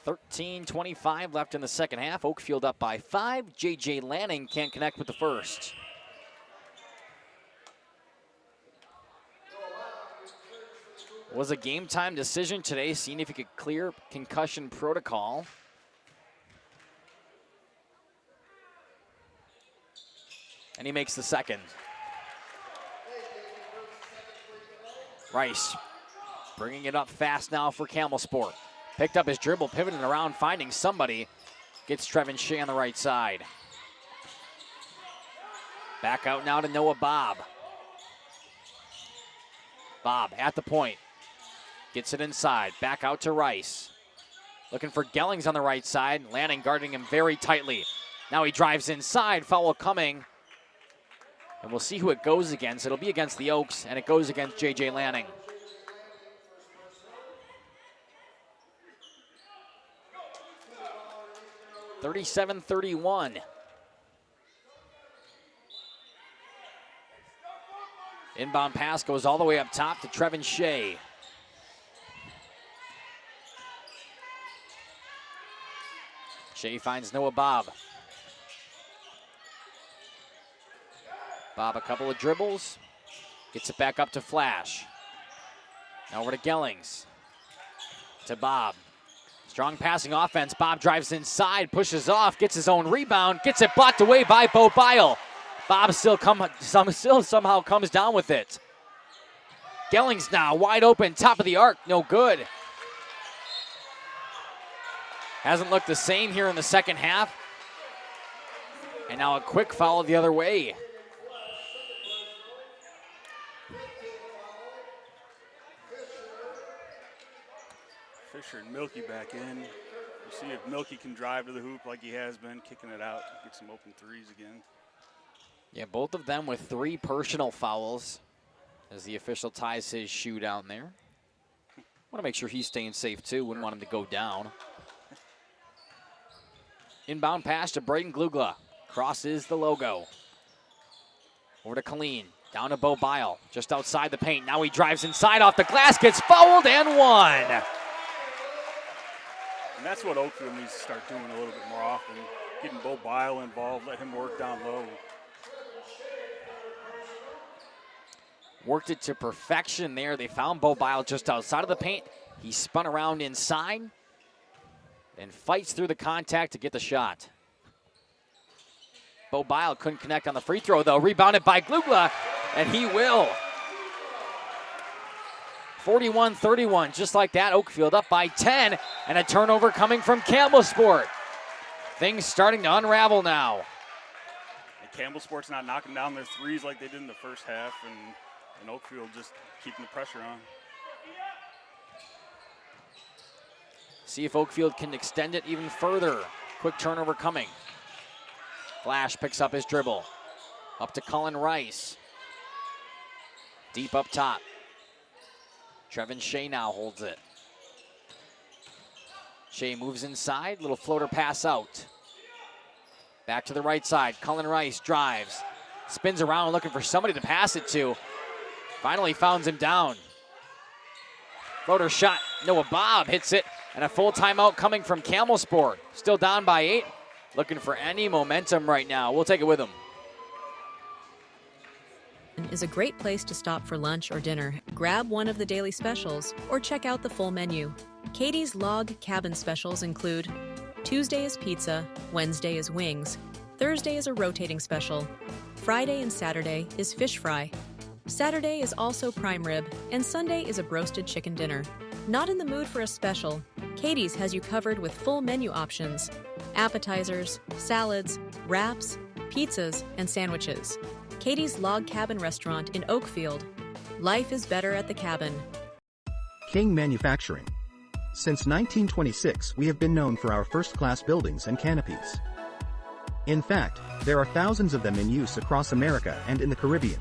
13:25 left in the second half. Oakfield up by 5. J.J. Lanning can't connect with the first. Was a game time decision today, seeing if he could clear concussion protocol. And he makes the second. Rice bringing it up fast now for Campbellsport. Picked up his dribble, pivoting around, finding somebody. Gets Trevin Shea on the right side. Back out now to Noah Bob. Bob at the point. Gets it inside. Back out to Rice. Looking for Gellings on the right side. Lanning guarding him very tightly. Now he drives inside. Foul coming. And we'll see who it goes against. It'll be against the Oaks, and it goes against J.J. Lanning. (37-31). Inbound pass goes all the way up top to Trevin Shea. Shea finds Noah Bob. Bob a couple of dribbles, gets it back up to Flash. Now over to Gellings. to Bob. Strong passing offense. Bob drives inside, pushes off, gets his own rebound, gets it blocked away by Bo Bile. Bob still somehow comes down with it. Gellings now wide open, top of the arc, no good. Hasn't looked the same here in the second half. And now a quick foul the other way. Fisher and Milky back in. We'll see if Milky can drive to the hoop like he has been, kicking it out, get some open threes again. Yeah, both of them with 3 personal fouls as the official ties his shoe down there. Want to make sure he's staying safe too. Wouldn't want him to go down. Inbound pass to Braden Glugla. Crosses the logo. Over to Colleen. Down to Bo Bile. Just outside the paint. Now he drives inside off the glass. Gets fouled and one. And that's what Oakfield needs to start doing a little bit more often. Getting Bo Bile involved. Let him work down low. Worked it to perfection there. They found Bo Bile just outside of the paint. He spun around inside and fights through the contact to get the shot. Bo Bile couldn't connect on the free throw, though. Rebounded by Glugla, and he will. 41-31, just like that. Oakfield up by 10, and a turnover coming from Campbellsport. Things starting to unravel now. And Campbellsport's not knocking down their threes like they did in the first half, and Oakfield just keeping the pressure on. See if Oakfield can extend it even further. Quick turnover coming. Flash picks up his dribble. Up to Cullen Rice. Deep up top. Trevin Shea now holds it. Shea moves inside. Little floater pass out. Back to the right side. Cullen Rice drives. Spins around looking for somebody to pass it to. Finally founds him down. Floater shot. Noah Bob hits it. And a full timeout coming from Campbellsport. Still down by 8. Looking for any momentum right now. We'll take it with him. Is a great place to stop for lunch or dinner. Grab one of the daily specials or check out the full menu. Katie's Log Cabin specials include Tuesday is pizza, Wednesday is wings, Thursday is a rotating special, Friday and Saturday is fish fry, Saturday is also prime rib, and Sunday is a broasted chicken dinner. Not in the mood for a special? Katie's has you covered with full menu options, appetizers, salads, wraps, pizzas, and sandwiches. Katie's Log Cabin Restaurant in Oakfield. Life is better at the cabin. King Manufacturing. Since 1926, we have been known for our first-class buildings and canopies. In fact, there are thousands of them in use across America and in the Caribbean.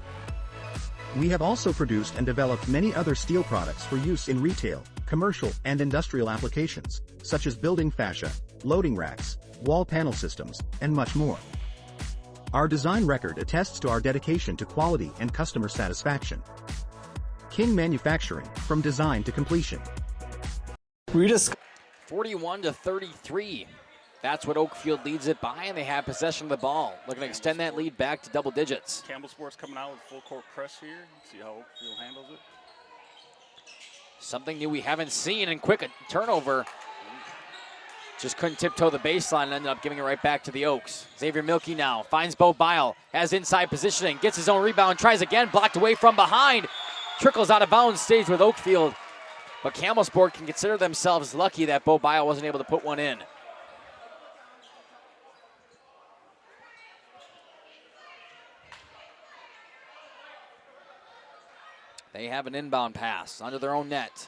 We have also produced and developed many other steel products for use in retail, commercial, and industrial applications, such as building fascia, loading racks, wall panel systems, and much more. Our design record attests to our dedication to quality and customer satisfaction. King Manufacturing, from design to completion. 41-33. That's what Oakfield leads it by, and they have possession of the ball. Looking to extend that lead back to double digits. Campbellsport's coming out with full court press here. See how Oakfield handles it. Something new we haven't seen, and quick turnover. Just couldn't tiptoe the baseline and ended up giving it right back to the Oaks. Xavier Milky now finds Bo Bile, has inside positioning, gets his own rebound, tries again, blocked away from behind. Trickles out of bounds, stays with Oakfield. But Campbellsport can consider themselves lucky that Bo Bile wasn't able to put one in. They have an inbound pass under their own net.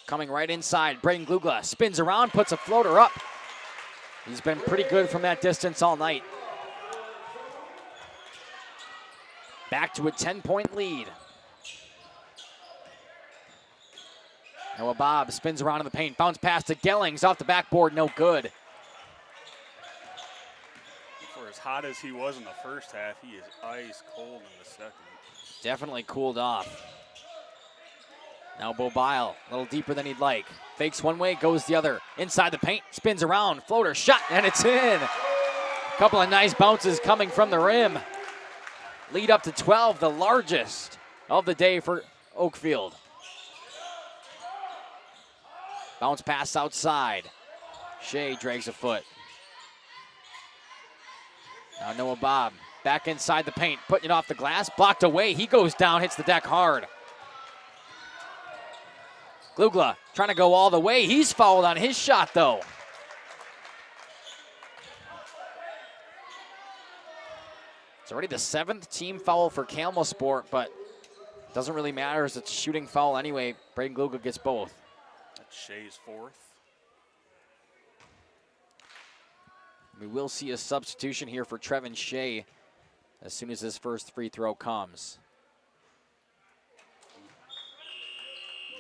Coming right inside, Braden Glugla spins around, puts a floater up. He's been pretty good from that distance all night. Back to a 10-point lead. Noah Bob spins around in the paint, bounce pass to Gellings off the backboard, no good. For as hot as he was in the first half, he is ice cold in the second. Definitely cooled off. Now Bo Bile, a little deeper than he'd like. Fakes one way, goes the other. Inside the paint, spins around, floater, shot, and it's in. A couple of nice bounces coming from the rim. Lead up to 12, the largest of the day for Oakfield. Bounce pass outside. Shea drags a foot. Now Noah Bob back inside the paint, putting it off the glass, blocked away. He goes down, hits the deck hard. Glugla trying to go all the way. He's fouled on his shot, though. It's already the 7th team foul for Campbellsport, but doesn't really matter as it's a shooting foul anyway. Braden Glugla gets both. That's Shea's 4th. We will see a substitution here for Trevin Shea as soon as his first free throw comes.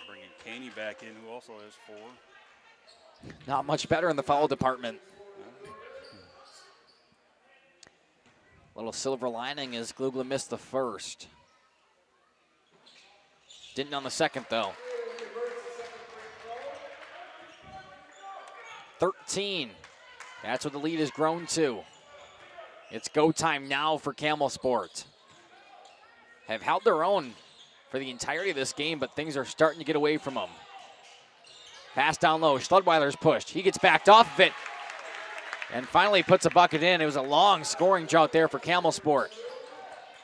Bringing Caney back in, who also has 4. Not much better in the foul department. Little silver lining is Glugla missed the first. Didn't on the second, though. 13. That's what the lead has grown to. It's go time now for Campbellsport. Have held their own for the entirety of this game, but things are starting to get away from them. Pass down low. Schludweiler's pushed. He gets backed off of it and finally puts a bucket in. It was a long scoring drought there for Campbellsport.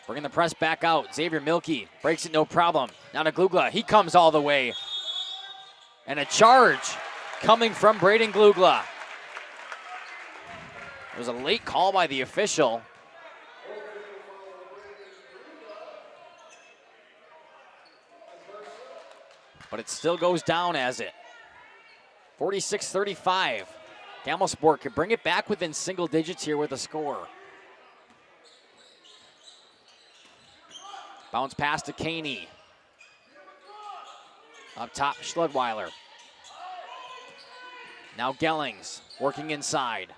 Bringing the press back out. Xavier Milkey breaks it no problem. Now to Glugla. He comes all the way. And a charge coming from Braden Glugla. It was a late call by the official. But it still goes down as it. 46-35. Campbellsport could bring it back within single digits here with a score. Bounce pass to Caney. Up top, Schludweiler. Now Gellings working inside.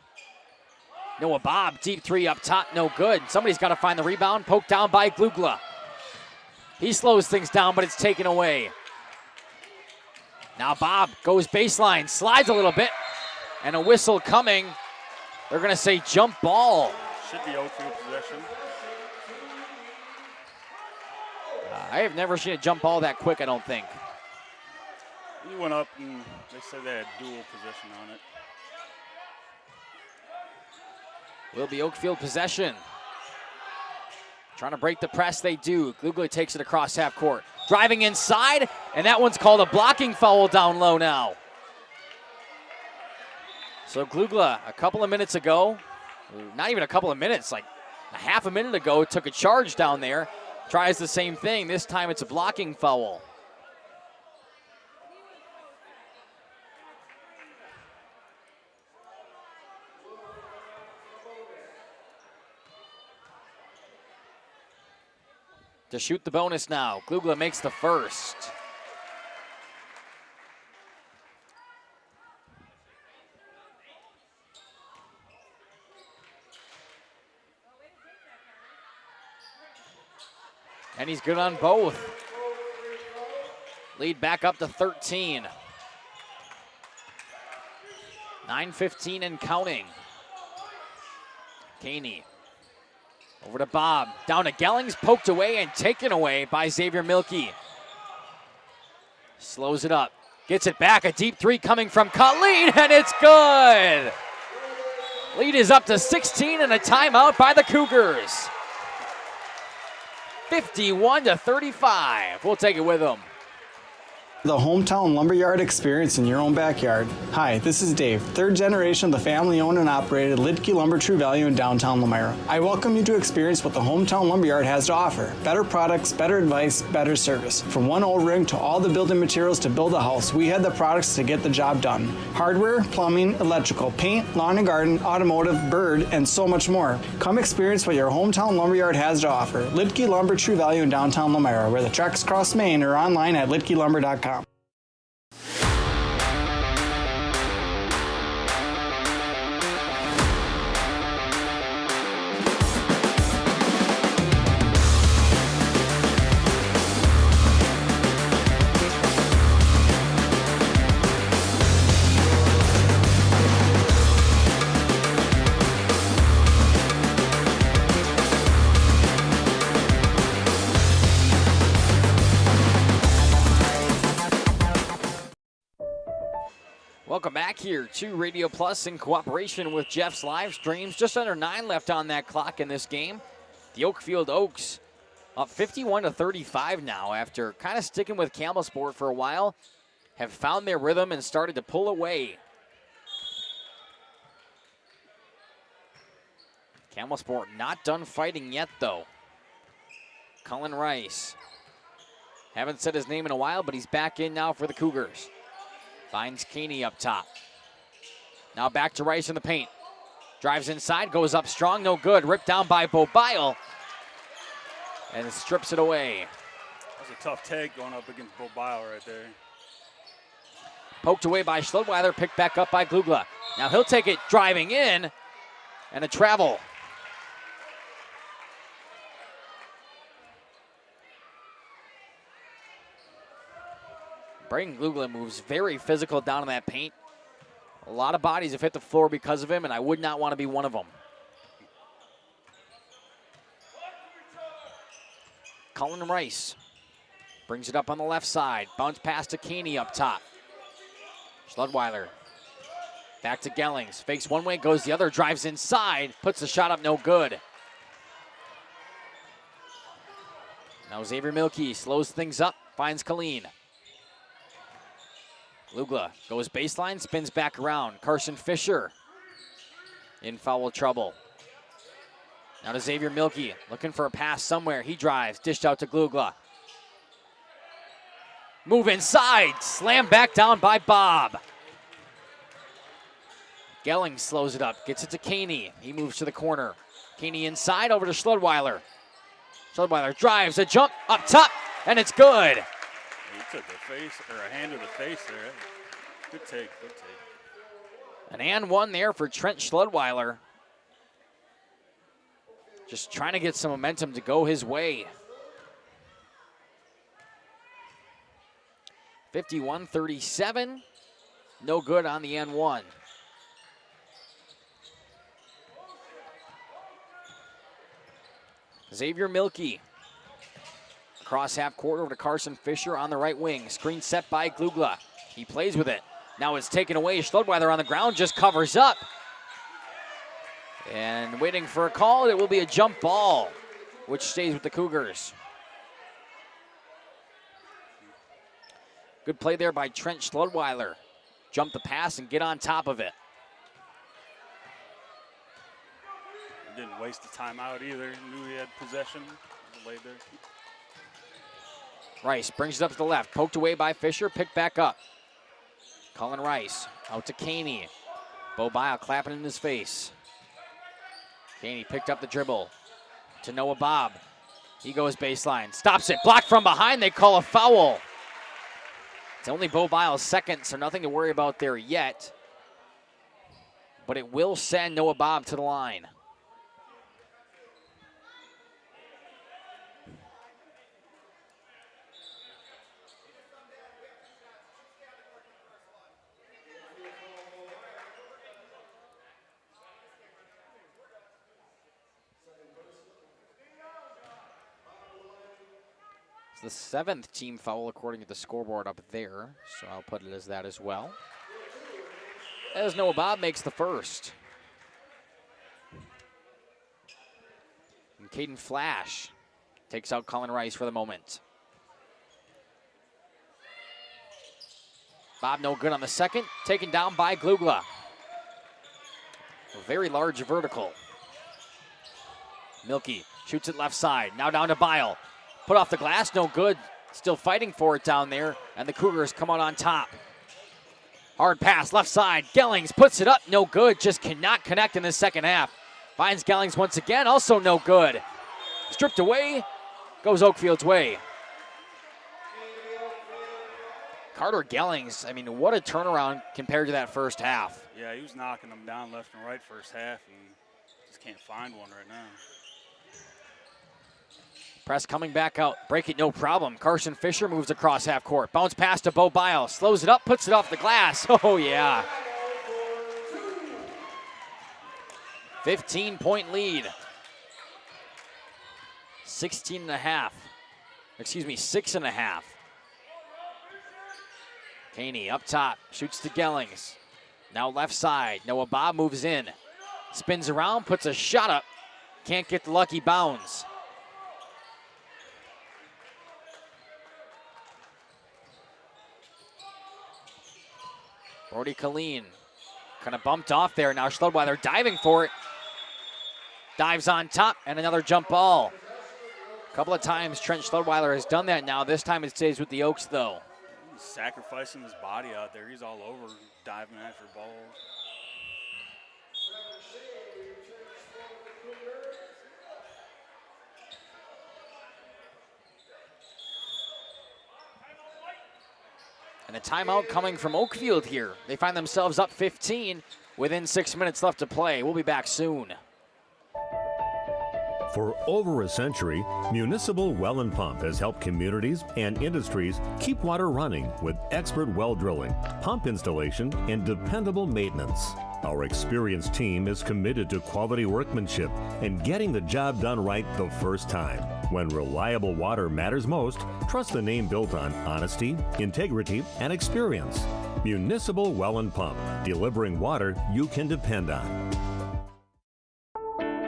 Noah Bob, deep three up top, no good. Somebody's got to find the rebound, poked down by Glugla. He slows things down, but it's taken away. Now Bob goes baseline, slides a little bit, and a whistle coming. They're going to say jump ball. Should be Oakfield possession. I have never seen a jump ball that quick, I don't think. He went up and they said they had dual possession on it. Will be Oakfield possession. Trying to break the press, they do. Glugla takes it across half court. Driving inside, and that one's called a blocking foul down low now. So Glugla, a couple of minutes ago, not even a couple of minutes, like a half a minute ago, took a charge down there. Tries the same thing. This time it's a blocking foul. To shoot the bonus now. Glugla makes the first. And he's good on both. Lead back up to 13. 9:15 and counting. Caney. Over to Bob. Down to Gellings, poked away and taken away by Xavier Milkey. Slows it up. Gets it back. A deep three coming from Colleen, and it's good. Lead is up to 16 and a timeout by the Cougars. 51-35. We'll take it with them. The hometown lumberyard experience in your own backyard. Hi, this is Dave, third generation of the family-owned and operated Lidke Lumber True Value in downtown Lamira. I welcome you to experience what the hometown lumberyard has to offer. Better products, better advice, better service. From one old ring to all the building materials to build a house, we had the products to get the job done. Hardware, plumbing, electrical, paint, lawn and garden, automotive, bird, and so much more. Come experience what your hometown lumberyard has to offer. Lidke Lumber True Value in downtown Lamira, where the tracks cross Main, or online at lidkelumber.com. Welcome back here to Radio Plus in cooperation with Jeff's live streams. Just under 9 left on that clock in this game. The Oakfield Oaks up 51-35 now after kind of sticking with Campbellsport for a while. Have found their rhythm and started to pull away. Campbellsport not done fighting yet, though. Cullen Rice. Haven't said his name in a while, but he's back in now for the Cougars. Finds Caney up top. Now back to Rice in the paint. Drives inside, goes up strong, no good. Ripped down by Bobile. And strips it away. That was a tough take going up against Bobile right there. Poked away by Schludweiler, picked back up by Glugla. Now he'll take it driving in, and a travel. Braden Glugla moves very physical down in that paint. A lot of bodies have hit the floor because of him, and I would not want to be one of them. Cullen Rice brings it up on the left side. Bounce pass to Caney up top. Schludweiler back to Gellings. Fakes one way, goes the other, drives inside, puts the shot up, no good. Now Xavier Milkey slows things up, finds Colleen. Glugla goes baseline, spins back around. Carson Fisher in foul trouble. Now to Xavier Milkey, looking for a pass somewhere. He drives, dished out to Glugla. Move inside, slam back down by Bob. Gelling slows it up, gets it to Caney. He moves to the corner. Caney inside, over to Schludweiler. Schludweiler drives, a jump up top, and it's good. He took a face, or a hand to the face there. Good take, good take. An and one there for Trent Schludweiler. Just trying to get some momentum to go his way. 51-37. No good on the N1. Xavier Milkey. Across half court over to Carson Fisher on the right wing. Screen set by Glugla. He plays with it. Now it's taken away. Schludweiler on the ground just covers up. And waiting for a call. It will be a jump ball, which stays with the Cougars. Good play there by Trent Schludweiler. Jump the pass and get on top of it. Didn't waste the timeout either. Knew he had possession. Laid there. Rice brings it up to the left. Poked away by Fisher. Picked back up. Cullen Rice out to Caney. Bobile clapping in his face. Caney picked up the dribble to Noah Bob. He goes baseline. Stops it. Blocked from behind. They call a foul. It's only Bobile's second, so nothing to worry about there yet. But it will send Noah Bob to the line. The 7th team foul according to the scoreboard up there, so I'll put it as that as well. As Noah Bob makes the first. And Caden Flash takes out Cullen Rice for the moment. Bob no good on the second, taken down by Glugla. A very large vertical. Milkey shoots it left side, now down to Bile. Put off the glass, no good. Still fighting for it down there, and the Cougars come out on top. Hard pass, left side. Gellings puts it up, no good. Just cannot connect in the second half. Finds Gellings once again, also no good. Stripped away, goes Oakfield's way. Carter Gellings, I mean, what a turnaround compared to that first half. Yeah, he was knocking them down left and right first half, and just can't find one right now. Press coming back out. Break it, no problem. Carson Fisher moves across half court. Bounce pass to Bobile. Slows it up, puts it off the glass. Oh, yeah. 15-point lead. 16.5. Excuse me, 6.5. Caney up top. Shoots to Gellings. Now left side, Noah Bob moves in. Spins around, puts a shot up. Can't get the lucky bounds. Brody Colleen kind of bumped off there. Now Schludweiler diving for it. Dives on top and another jump ball. A couple of times Trent Schludweiler has done that now. This time it stays with the Oaks though. He's sacrificing his body out there. He's all over diving after balls. And a timeout coming from Oakfield here. They find themselves up 15 within 6 minutes left to play. We'll be back soon. For over a century, Municipal Well and Pump has helped communities and industries keep water running with expert well drilling, pump installation, and dependable maintenance. Our experienced team is committed to quality workmanship and getting the job done right the first time. When reliable water matters most, trust the name built on honesty, integrity, and experience. Municipal Well and Pump, delivering water you can depend on.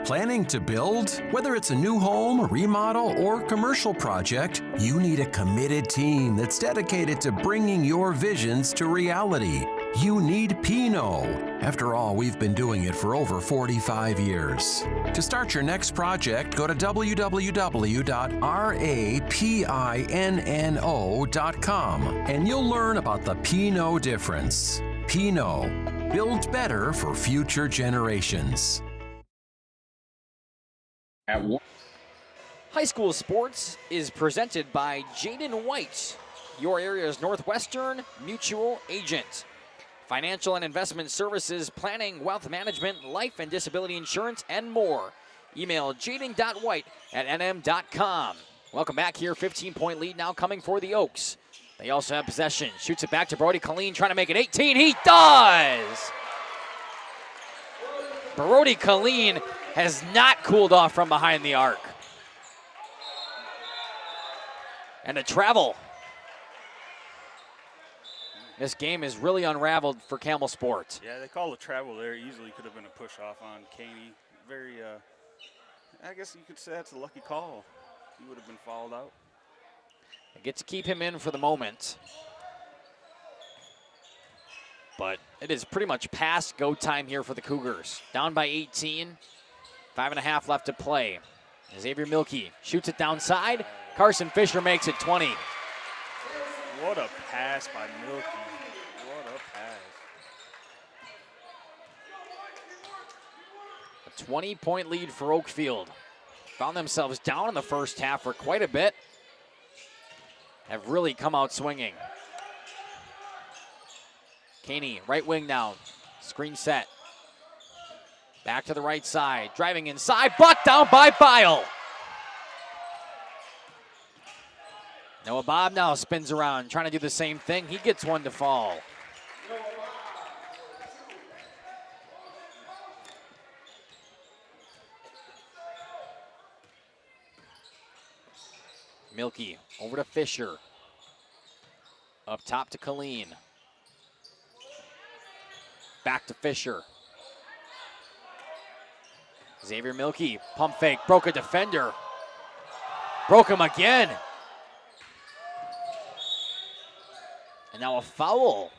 Planning to build? Whether it's a new home, remodel, or commercial project, you need a committed team that's dedicated to bringing your visions to reality. You need Pinot. After all, we've been doing it for over 45 years. To start your next project, go to www.rapinno.com and you'll learn about the Pinot difference. Pinot, build better for future generations. High school sports is presented by Jaden White, your area's Northwestern Mutual Agent. Financial and investment services, planning, wealth management, life and disability insurance, and more. Email jaden.white@nm.com. Welcome back here. 15-point lead now coming for the Oaks. They also have possession. Shoots it back to Brody Colleen, trying to make it 18. He does! Brody Colleen has not cooled off from behind the arc. And a travel. This game is really unraveled for Campbellsport. Yeah, they call the travel there. Easily could have been a push off on Caney. Very, I guess you could say that's a lucky call. He would have been fouled out. They get to keep him in for the moment. But it is pretty much past go time here for the Cougars. Down by 18. 5.5 left to play. Xavier Milkey shoots it downside. Carson Fisher makes it 20. What a pass by Milkey. What a pass. A 20-point lead for Oakfield. Found themselves down in the first half for quite a bit. Have really come out swinging. Caney, right wing now. Screen set. Back to the right side. Driving inside. Brought down by Bile. Noah Bob now spins around, trying to do the same thing. He gets one to fall. Milkey over to Fisher. Up top to Colleen. Back to Fisher. Xavier Milkey, pump fake, broke a defender. Broke him again. And now a foul.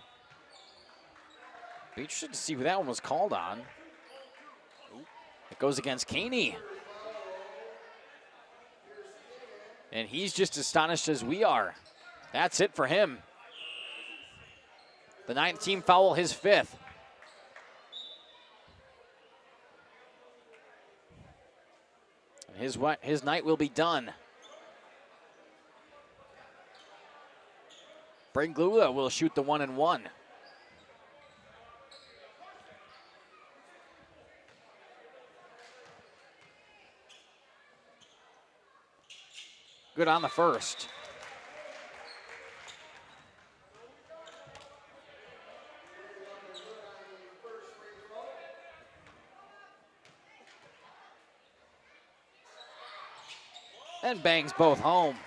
Be interested to see who that one was called on. It goes against Caney. And he's just astonished as we are. That's it for him. The 9th team foul, his 5th. His night will be done. Braden Glula will shoot the 1-and-1. Good on the first. And bangs both home.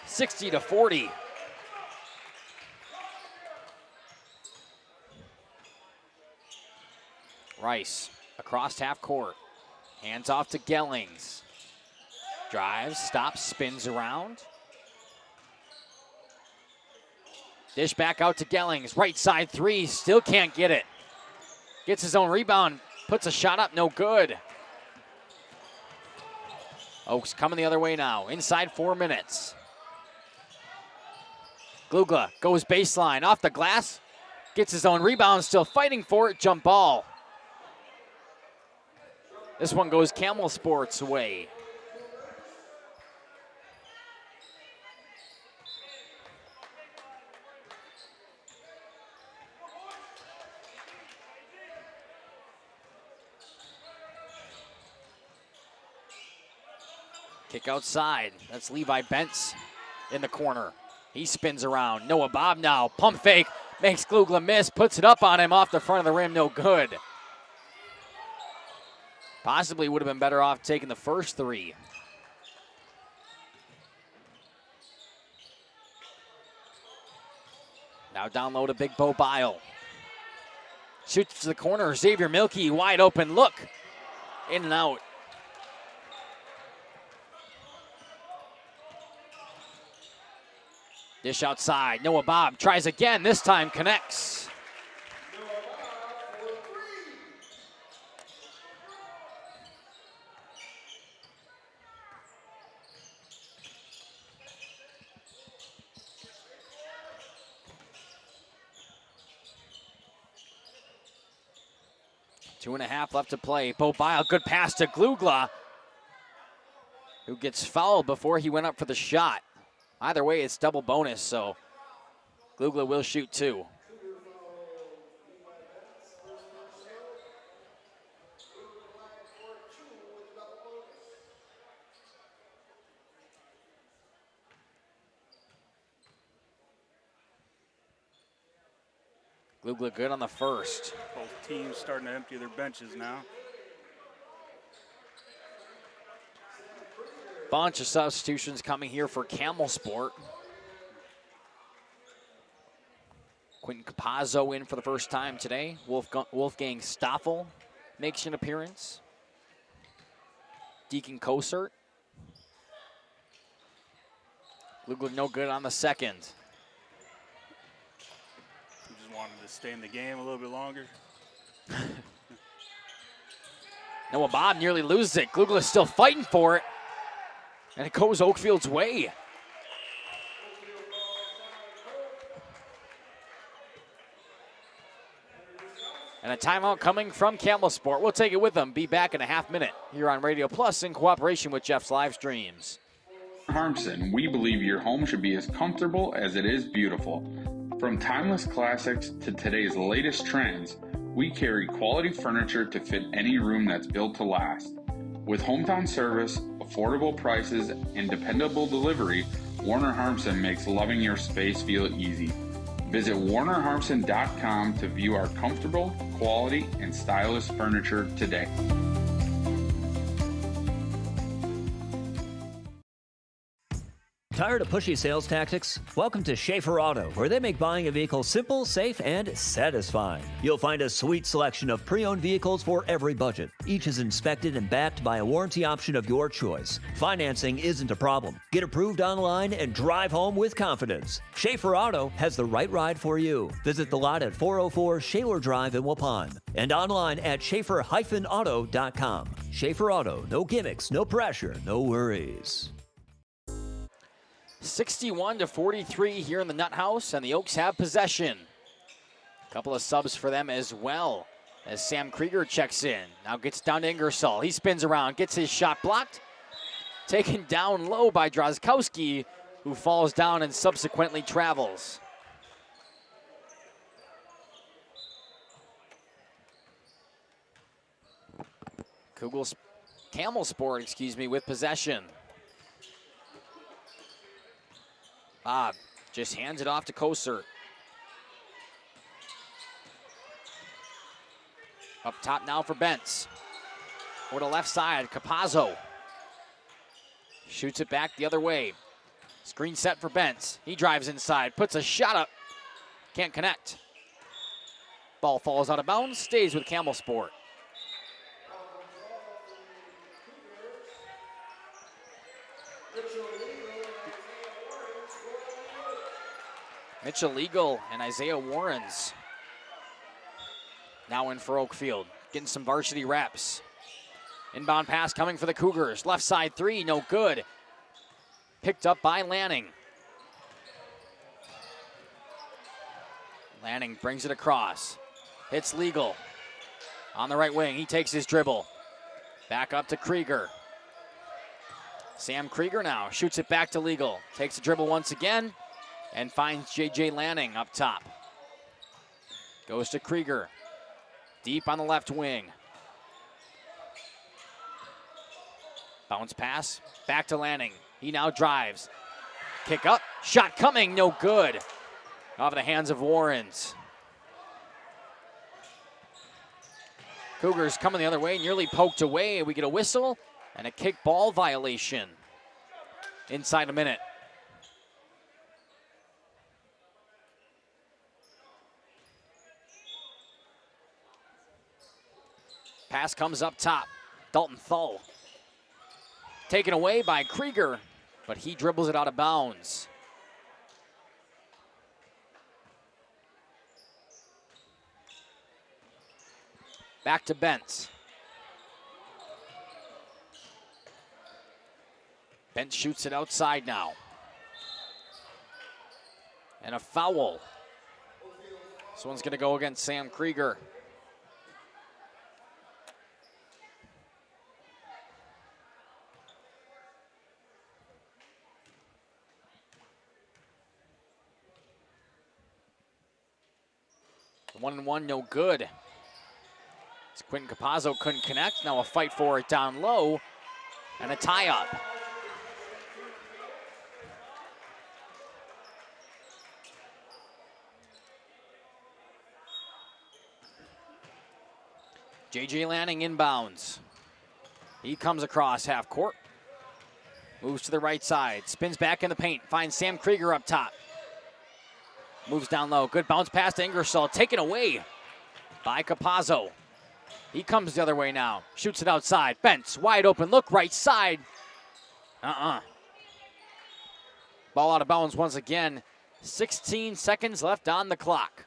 60-40. Rice across half court. Hands off to Gellings. Drives, stops, spins around. Dish back out to Gellings. Right side three, still can't get it. Gets his own rebound, puts a shot up, no good. Oaks coming the other way now, inside 4 minutes. Glugla goes baseline, off the glass. Gets his own rebound, still fighting for it, jump ball. This one goes Campbellsport's way. Kick outside. That's Levi Bentz in the corner. He spins around. Noah Bob now. Pump fake. Makes Glugla miss. Puts it up on him off the front of the rim. No good. Possibly would have been better off taking the first three. Now down low to Big Bo Bile. Shoots to the corner. Xavier Milkey wide open look. In and out. Dish outside. Noah Bob tries again. This time connects. Two and a half left to play. Bo Bile, good pass to Glugla, who gets fouled before he went up for the shot. Either way, it's double bonus, so Glugla will shoot two. Glugla good on the first. Both teams starting to empty their benches now. Bunch of substitutions coming here for Campbellsport. Quentin Capazzo in for the first time today. Wolfgang Stoffel makes an appearance. Deacon Kosert. Glugla no good on the second. Just wanted to stay in the game a little bit longer. Noah Bob nearly loses it. Glugla still fighting for it. And it goes Oakfield's way. And a timeout coming from Campbellsport. We'll take it with them. Be back in a half minute here on Radio Plus in cooperation with Jeff's Livestreams. Harmson, we believe your home should be as comfortable as it is beautiful. From timeless classics to today's latest trends, we carry quality furniture to fit any room that's built to last. With hometown service, affordable prices, and dependable delivery, Warner Harmson makes loving your space feel easy. Visit warnerharmson.com to view our comfortable, quality, and stylish furniture today. Tired of pushy sales tactics? Welcome to Schaefer Auto, where they make buying a vehicle simple, safe, and satisfying. You'll find a sweet selection of pre-owned vehicles for every budget. Each is inspected and backed by a warranty option of your choice. Financing isn't a problem. Get approved online and drive home with confidence. Schaefer Auto has the right ride for you. Visit the lot at 404 Shaler Drive in Waupun and online at schaefer-auto.com. Schaefer Auto, no gimmicks, no pressure, no worries. 61-43 here in the Nut House, and the Oaks have possession. A couple of subs for them as well as Sam Krieger checks in. Now gets down to Ingersoll. He spins around, gets his shot blocked. Taken down low by Drozdkowski, who falls down and subsequently travels. Campbellsport, with possession. Bob just hands it off to Kosert. Up top now for Bentz. Over to left side, Capazzo. Shoots it back the other way. Screen set for Bentz. He drives inside, puts a shot up. Can't connect. Ball falls out of bounds, stays with Campbellsport. Mitchell Legal and Isaiah Warrens now in for Oakfield, getting some varsity reps. Inbound pass coming for the Cougars. Left side three, no good. Picked up by Lanning. Lanning brings it across. Hits Legal. On the right wing, he takes his dribble. Back up to Krieger. Sam Krieger now shoots it back to Legal. Takes the dribble once again and finds J.J. Lanning up top. Goes to Krieger. Deep on the left wing. Bounce pass, back to Lanning. He now drives. Kick up, shot coming, no good. Off the hands of Warrens. Cougars coming the other way, nearly poked away. We get a whistle and a kick ball violation inside a minute. Pass comes up top. Dalton Thull. Taken away by Krieger, but he dribbles it out of bounds. Back to Bentz. Bentz shoots it outside now. And a foul. This one's going to go against Sam Krieger. The 1-and-1, no good. As Quentin Capazzo couldn't connect. Now a fight for it down low. And a tie-up. J.J. Lanning inbounds. He comes across half court. Moves to the right side. Spins back in the paint. Finds Sam Krieger up top. Moves down low. Good bounce pass to Ingersoll. Taken away by Capazzo. He comes the other way now. Shoots it outside. Bentz wide open. Look right side. Ball out of bounds once again. 16 seconds left on the clock.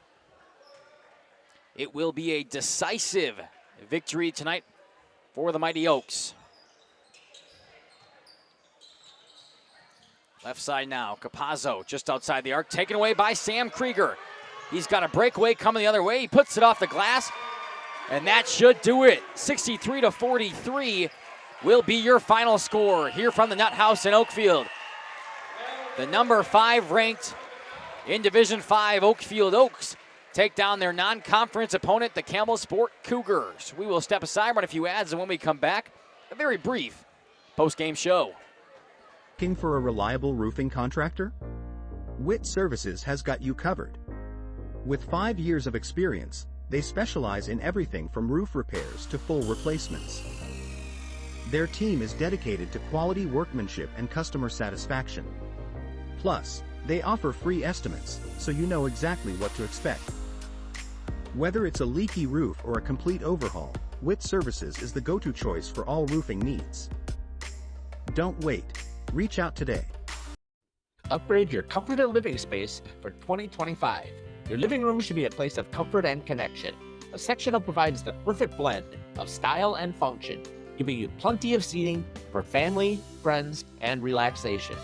It will be a decisive victory tonight for the Mighty Oaks. Left side now, Capazzo just outside the arc, taken away by Sam Krieger. He's got a breakaway coming the other way. He puts it off the glass, and that should do it. 63-43 will be your final score here from the Nut House in Oakfield. The number 5 ranked in Division 5 Oakfield Oaks take down their non-conference opponent, the Campbellsport Cougars. We will step aside, run a few ads, and when we come back, a very brief post-game show. Looking for a reliable roofing contractor? Witt Services has got you covered. With 5 years of experience, they specialize in everything from roof repairs to full replacements. Their team is dedicated to quality workmanship and customer satisfaction. Plus, they offer free estimates, so you know exactly what to expect. Whether it's a leaky roof or a complete overhaul, Witt Services is the go-to choice for all roofing needs. Don't wait. Reach out today. Upgrade your comforted living space for 2025. Your living room should be a place of comfort and connection. A sectional provides the perfect blend of style and function, giving you plenty of seating for family, friends, and relaxation.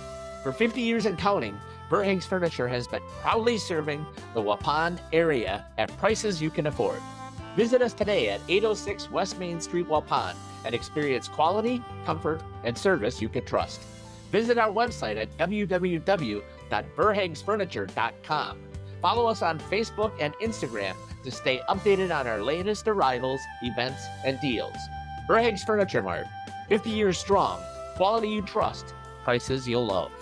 For 50 years and counting, Verhaeg's Furniture has been proudly serving the Waupun area at prices you can afford. Visit us today at 806 West Main Street, Waupun, and experience quality, comfort, and service you can trust. Visit our website at www.verhaegsfurniture.com. Follow us on Facebook and Instagram to stay updated on our latest arrivals, events, and deals. Verhaeg's Furniture Mart, 50 years strong, quality you trust, prices you'll love.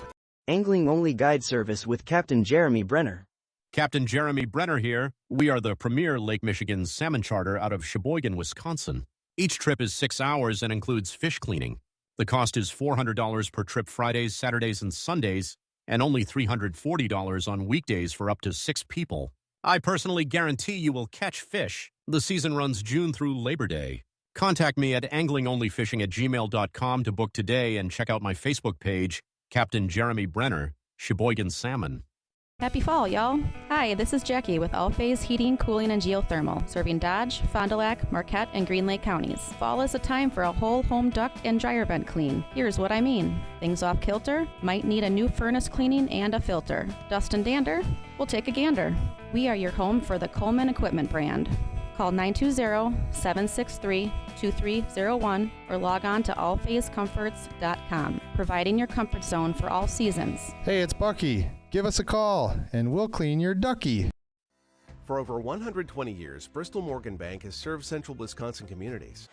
Angling-only guide service with Captain Jeremy Brenner. Captain Jeremy Brenner here. We are the premier Lake Michigan salmon charter out of Sheboygan, Wisconsin. Each trip is 6 hours and includes fish cleaning. The cost is $400 per trip Fridays, Saturdays, and Sundays, and only $340 on weekdays for up to 6 people. I personally guarantee you will catch fish. The season runs June through Labor Day. Contact me at anglingonlyfishing@gmail.com to book today and check out my Facebook page, Captain Jeremy Brenner, Sheboygan Salmon. Happy fall, y'all. Hi, this is Jackie with All Phase Heating, Cooling, and Geothermal, serving Dodge, Fond du Lac, Marquette, and Green Lake counties. Fall is a time for a whole home duct and dryer vent clean. Here's what I mean. Things off kilter? Might need a new furnace cleaning and a filter. Dust and dander? We'll take a gander. We are your home for the Coleman Equipment brand. Call 920-763-2301 or log on to allphasecomforts.com, providing your comfort zone for all seasons. Hey, it's Bucky. Give us a call, and we'll clean your ducky. For over 120 years, Bristol Morgan Bank has served central Wisconsin communities.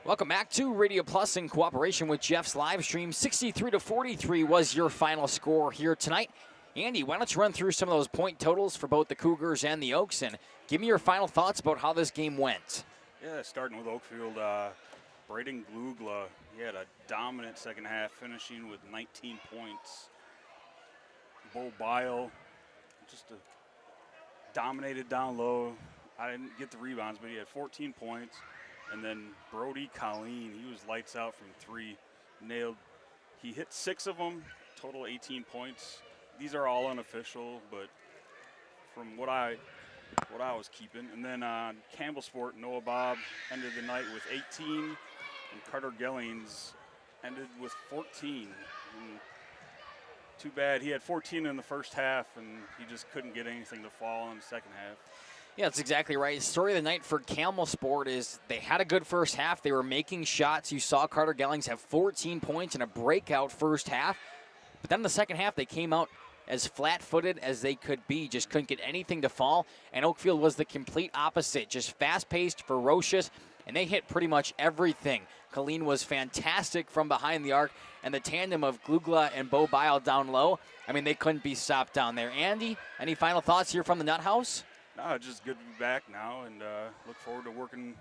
Welcome back to Radio Plus in cooperation with Jeff's Livestream. 63-43 was your final score here tonight. Andy, why don't you run through some of those point totals for both the Cougars and the Oaks, and give me your final thoughts about how this game went. Yeah, starting with Oakfield, Braden Glugla, he had a dominant second half, finishing with 19 points. Bo Bile just dominated down low. I didn't get the rebounds, but he had 14 points. And then Brody Colleen, he was lights out from three, he hit 6 of them, total 18 points. These are all unofficial, but from what I was keeping. And then Campbellsport, Noah Bob ended the night with 18, and Carter Gellings ended with 14. And too bad. He had 14 in the first half, and he just couldn't get anything to fall in the second half. Yeah, that's exactly right. Story of the night for Campbellsport is they had a good first half. They were making shots. You saw Carter Gellings have 14 points in a breakout first half. But then in the second half, they came out as flat-footed as they could be. Just couldn't get anything to fall. And Oakfield was the complete opposite. Just fast-paced, ferocious, and they hit pretty much everything. Colleen was fantastic from behind the arc, and the tandem of Glugla and Bo Bile down low, I mean, they couldn't be stopped down there. Andy, any final thoughts here from the Nut House? No, just good to be back now, and look forward to working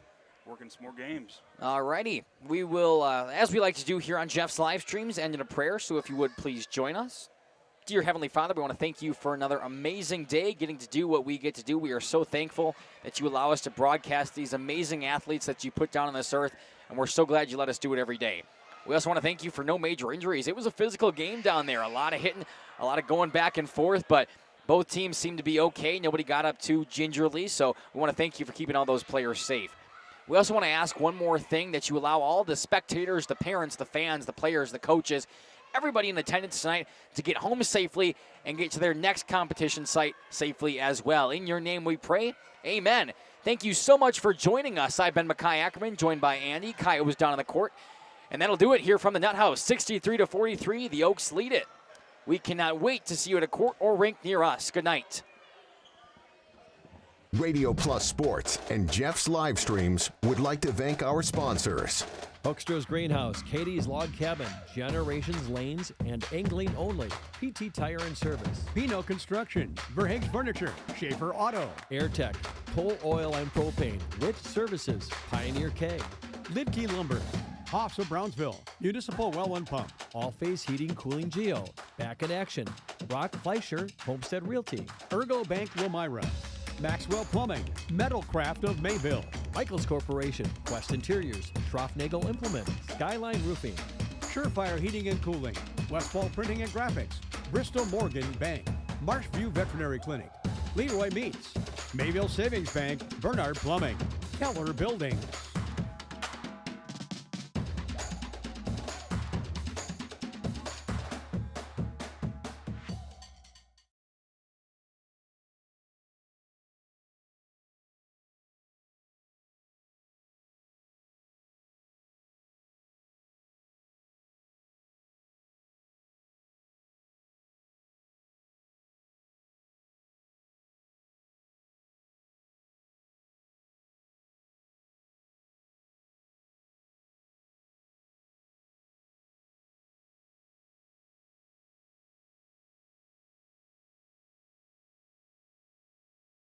some more games. All righty. We will, as we like to do here on Jeff's live streams, end in a prayer, so if you would please join us. Dear Heavenly Father, we want to thank you for another amazing day, getting to do what we get to do. We are so thankful that you allow us to broadcast these amazing athletes that you put down on this earth, and we're so glad you let us do it every day. We also want to thank you for no major injuries. It was a physical game down there, a lot of hitting, a lot of going back and forth, but both teams seemed to be okay. Nobody got up too gingerly, so we want to thank you for keeping all those players safe. We also want to ask one more thing, that you allow all the spectators, the parents, the fans, the players, the coaches, everybody in attendance tonight to get home safely and get to their next competition site safely as well. In your name we pray, amen. Thank you so much for joining us. I've been Makai Ackerman, joined by Andy. Kaya was down on the court. And that'll do it here from the Nut House. 63-43, the Oaks lead it. We cannot wait to see you at a court or rink near us. Good night. Radio Plus Sports and Jeff's live streams would like to thank our sponsors. Hoekstra's Greenhouse, Katie's Log Cabin, Generations Lanes, and Angling Only. PT Tire and Service. Pino Construction, Verhaeg's Furniture, Schaefer Auto, AirTech, Pole Oil and Propane, Rich Services, Pioneer K. Lidkey Lumber, Hoffs of Brownsville, Municipal Well and Pump, All Phase Heating, Cooling Geo, Back in Action, Rock Fleischer, Homestead Realty, Ergo Bank Wilmira, Maxwell Plumbing, Metalcraft of Mayville, Michaels Corporation, Quest Interiors, Schroffnagel Implements, Skyline Roofing, Surefire Heating and Cooling, Westfall Printing and Graphics, Bristol Morgan Bank, Marshview Veterinary Clinic, Leroy Meats, Mayville Savings Bank, Bernard Plumbing, Keller Building,